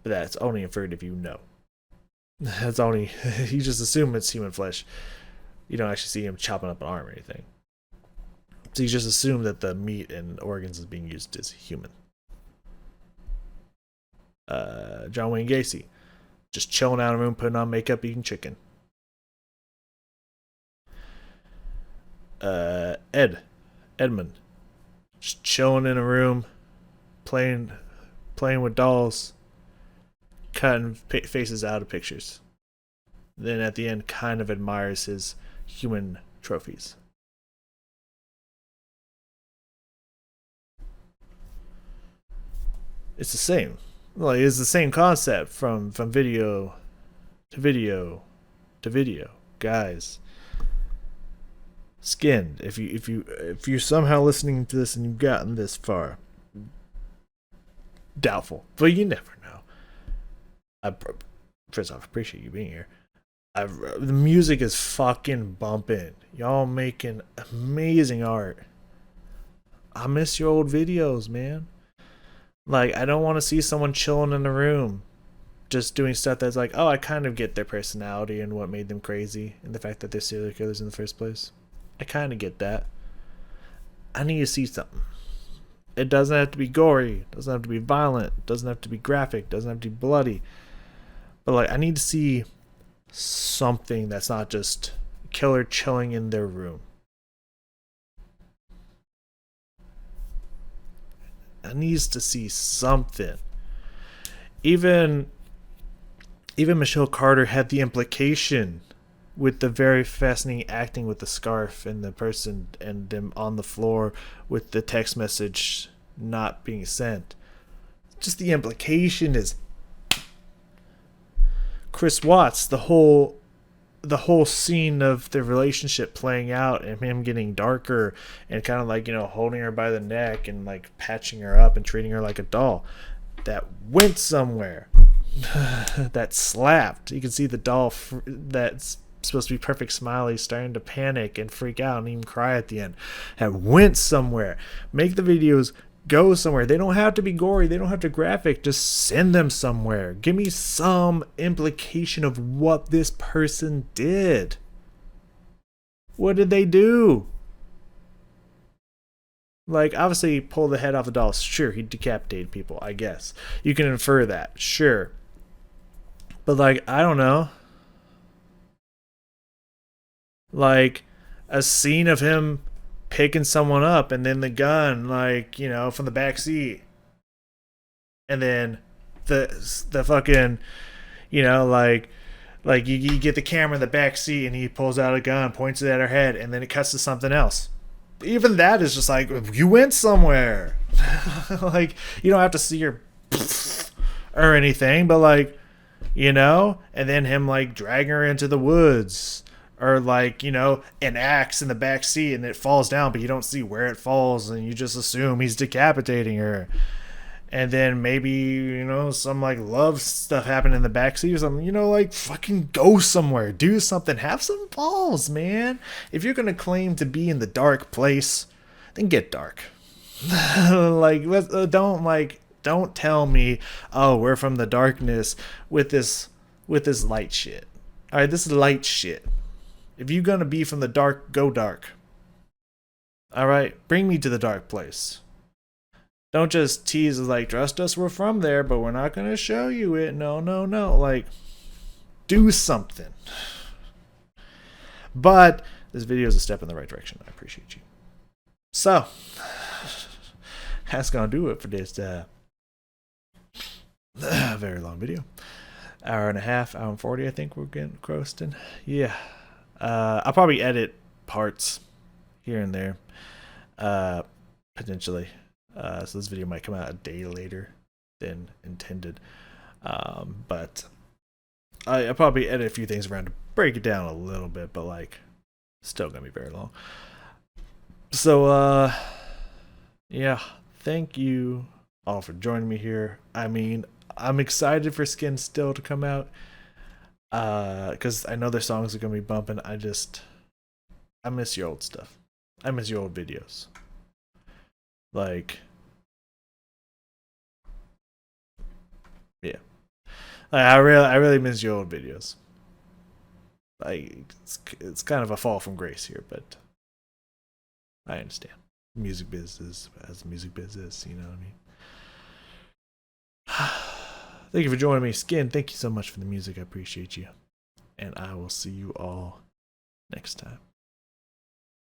But that's only inferred if you know. That's only, you just assume it's human flesh. You don't actually see him chopping up an arm or anything. So you just assume that the meat and organs is being used as human. John Wayne Gacy, just chilling out in a room, putting on makeup, eating chicken. Edmund, just chilling in a room, playing with dolls, cutting faces out of pictures. Then at the end, kind of admires his human trophies. It's the same. Like, it's the same concept from video to video to video, guys. Skynd. If you're somehow listening to this and you've gotten this far, doubtful, but you never know. First off, appreciate you being here. The music is fucking bumping. Y'all making amazing art. I miss your old videos, man. Like, I don't want to see someone chilling in the room just doing stuff that's like, oh, I kind of get their personality and what made them crazy and the fact that they're serial killers in the first place. I kind of get that. I need to see something. It doesn't have to be gory. It doesn't have to be violent. It doesn't have to be graphic. It doesn't have to be bloody. But, like, I need to see something that's not just killer chilling in their room. I needs to see something. Even Michelle Carter had the implication with the very fascinating acting with the scarf and the person and them on the floor with the text message not being sent. Just the implication is Chris Watts, the whole scene of the relationship playing out and him getting darker and kind of like, you know, holding her by the neck and like patching her up and treating her like a doll, that went somewhere. That slapped. You can see the doll that's supposed to be perfect smiley starting to panic and freak out and even cry at the end. That went somewhere. Make the videos go somewhere. They don't have to be gory. They don't have to graphic. Just send them somewhere. Give me some implication of what this person did. What did they do? Like, obviously, pull the head off the doll. Sure, he decapitated people, I guess. You can infer that. Sure. But, like, I don't know. Like, a scene of him picking someone up and then the gun, like, you know, from the back seat. And then the fucking, you know, like you get the camera in the back seat and he pulls out a gun, points it at her head, and then it cuts to something else. Even that is just like, you went somewhere. Like, you don't have to see her or anything, but like, you know, and then him like dragging her into the woods. Or like, you know, an axe in the back seat and it falls down, but you don't see where it falls and you just assume he's decapitating her. And then maybe, you know, some like love stuff happened in the back seat or something. You know, like, fucking go somewhere. Do something. Have some balls, man. If you're going to claim to be in the dark place, then get dark. Like, don't tell me, oh, we're from the darkness with this light shit. All right, this is light shit. If you're going to be from the dark, go dark. Alright? Bring me to the dark place. Don't just tease like, trust us, we're from there, but we're not going to show you it. No. Like, do something. But this video is a step in the right direction. I appreciate you. So, that's going to do it for this very long video. Hour and a half, hour and 40, I think we're getting coasting. Yeah. I'll probably edit parts here and there, potentially. So this video might come out a day later than intended. But I'll probably edit a few things around to break it down a little bit, but like, still gonna be very long. So, yeah, thank you all for joining me here. I mean, I'm excited for Skynd still to come out. Because I know their songs are gonna be bumping. I miss your old stuff. I miss your old videos. Like, yeah, like, I really miss your old videos. Like, it's kind of a fall from grace here, but I understand. Music business as music business, you know what I mean? Thank you for joining me, Skin. Thank you so much for the music. I appreciate you. And I will see you all next time.